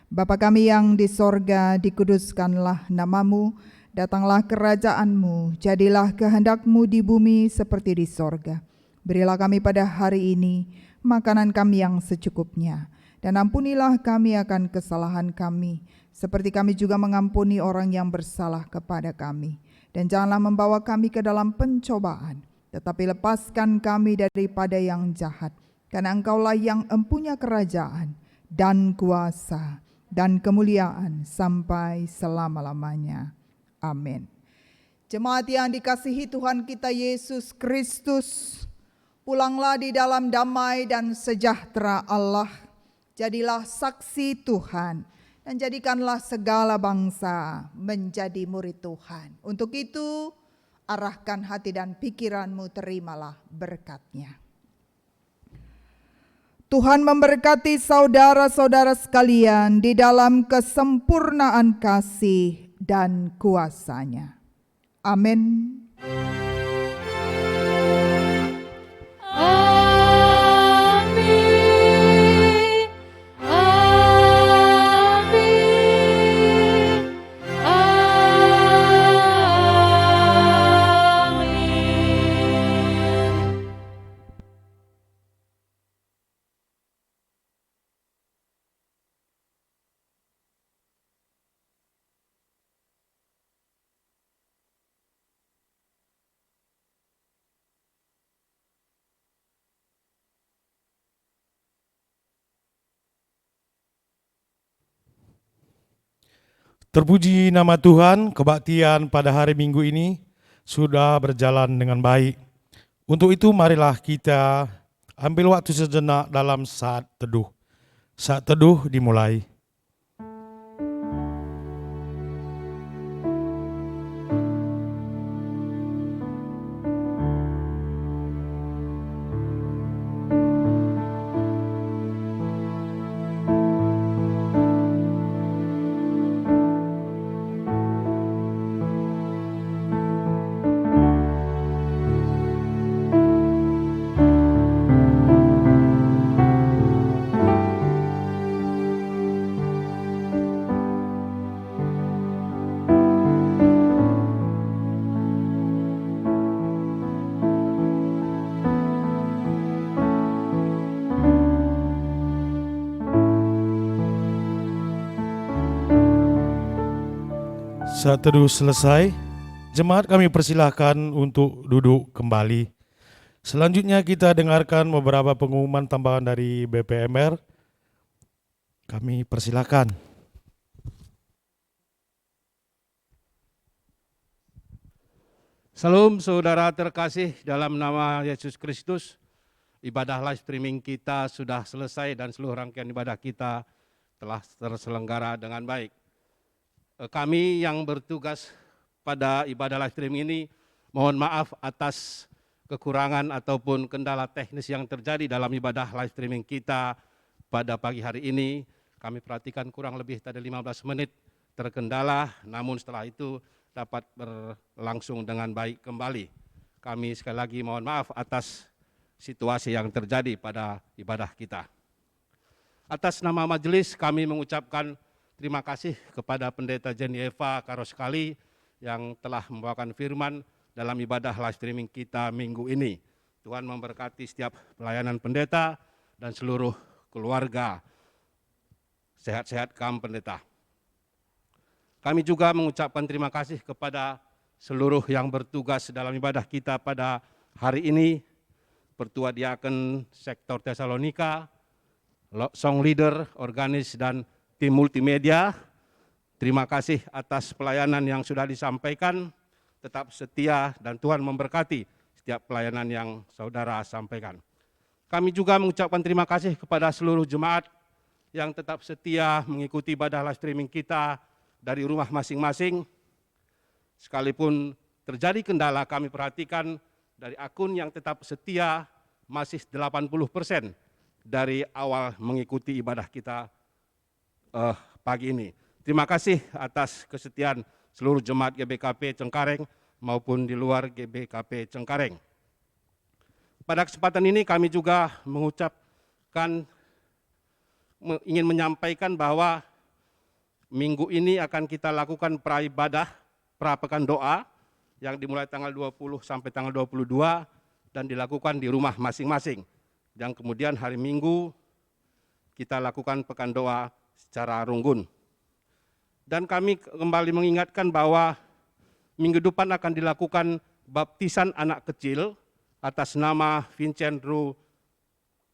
Bapa kami yang di sorga, dikuduskanlah namamu, datanglah kerajaan-Mu, jadilah kehendak-Mu di bumi seperti di sorga. Berilah kami pada hari ini makanan kami yang secukupnya, dan ampunilah kami akan kesalahan kami, seperti kami juga mengampuni orang yang bersalah kepada kami. Dan janganlah membawa kami ke dalam pencobaan, tetapi lepaskan kami daripada yang jahat, karena Engkaulah yang empunya kerajaan dan kuasa dan kemuliaan sampai selama-lamanya. Amin. Jemaat yang dikasihi Tuhan kita Yesus Kristus, pulanglah di dalam damai dan sejahtera Allah. Jadilah saksi Tuhan dan jadikanlah segala bangsa menjadi murid Tuhan. Untuk itu, arahkan hati dan pikiranmu, terimalah berkat-Nya. Tuhan memberkati saudara-saudara sekalian di dalam kesempurnaan kasih dan kuasa-Nya. Amin. Amin. Amin. Amin. Terpuji nama Tuhan, kebaktian pada hari Minggu ini sudah berjalan dengan baik. Untuk itu marilah kita ambil waktu sejenak dalam saat teduh. Saat teduh dimulai. Saat teduh selesai, jemaat kami persilahkan untuk duduk kembali. Selanjutnya kita dengarkan beberapa pengumuman tambahan dari BPMR. Kami persilahkan. Salam saudara terkasih dalam nama Yesus Kristus. Ibadah live streaming kita sudah selesai dan seluruh rangkaian ibadah kita telah terselenggara dengan baik. Kami yang bertugas pada ibadah live streaming ini mohon maaf atas kekurangan ataupun kendala teknis yang terjadi dalam ibadah live streaming kita pada pagi hari ini. Kami perhatikan kurang lebih tadi 15 menit terkendala, namun setelah itu dapat berlangsung dengan baik kembali. Kami sekali lagi mohon maaf atas situasi yang terjadi pada ibadah kita. Atas nama majelis kami mengucapkan terima kasih kepada Pendeta Jenny Eva Karoskali yang telah membawakan firman dalam ibadah live streaming kita minggu ini. Tuhan memberkati setiap pelayanan pendeta dan seluruh keluarga. Sehat-sehat kamu pendeta. Kami juga mengucapkan terima kasih kepada seluruh yang bertugas dalam ibadah kita pada hari ini. Pertua Diaken Sektor Tesalonika, Song Leader, Organis, dan tim multimedia. Terima kasih atas pelayanan yang sudah disampaikan. Tetap setia dan Tuhan memberkati setiap pelayanan yang saudara sampaikan. Kami juga mengucapkan terima kasih kepada seluruh jemaat yang tetap setia mengikuti ibadah live streaming kita dari rumah masing-masing. Sekalipun terjadi kendala, kami perhatikan dari akun yang tetap setia masih 80% dari awal mengikuti ibadah kita pagi ini. Terima kasih atas kesetiaan seluruh jemaat GBKP Cengkareng maupun di luar GBKP Cengkareng. Pada kesempatan ini kami juga ingin menyampaikan bahwa Minggu ini akan kita lakukan praibadah, prapekan doa yang dimulai tanggal 20 sampai tanggal 22 dan dilakukan di rumah masing-masing. Dan kemudian hari Minggu kita lakukan pekan doa secara runggun. Dan kami kembali mengingatkan bahwa minggu depan akan dilakukan baptisan anak kecil atas nama Vincent Ru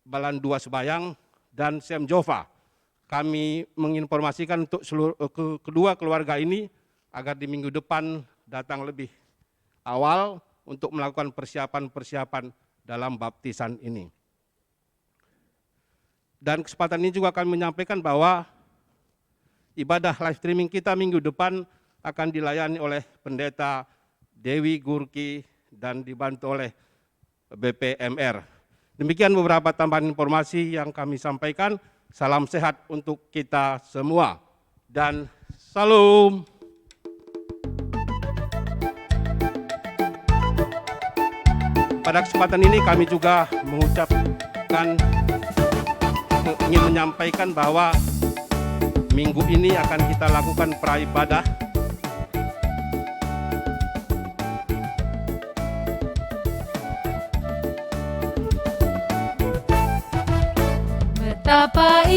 Balandua Sebayang dan Sam Jova. Kami menginformasikan untuk kedua keluarga ini agar di minggu depan datang lebih awal untuk melakukan persiapan-persiapan dalam baptisan ini. Dan kesempatan ini juga kami menyampaikan bahwa ibadah live streaming kita minggu depan akan dilayani oleh Pendeta Dewi Gurki dan dibantu oleh BPMR. Demikian beberapa tambahan informasi yang kami sampaikan. Salam sehat untuk kita semua dan salam. Pada kesempatan ini kami juga ingin menyampaikan bahwa minggu ini akan kita lakukan praibadah Betapa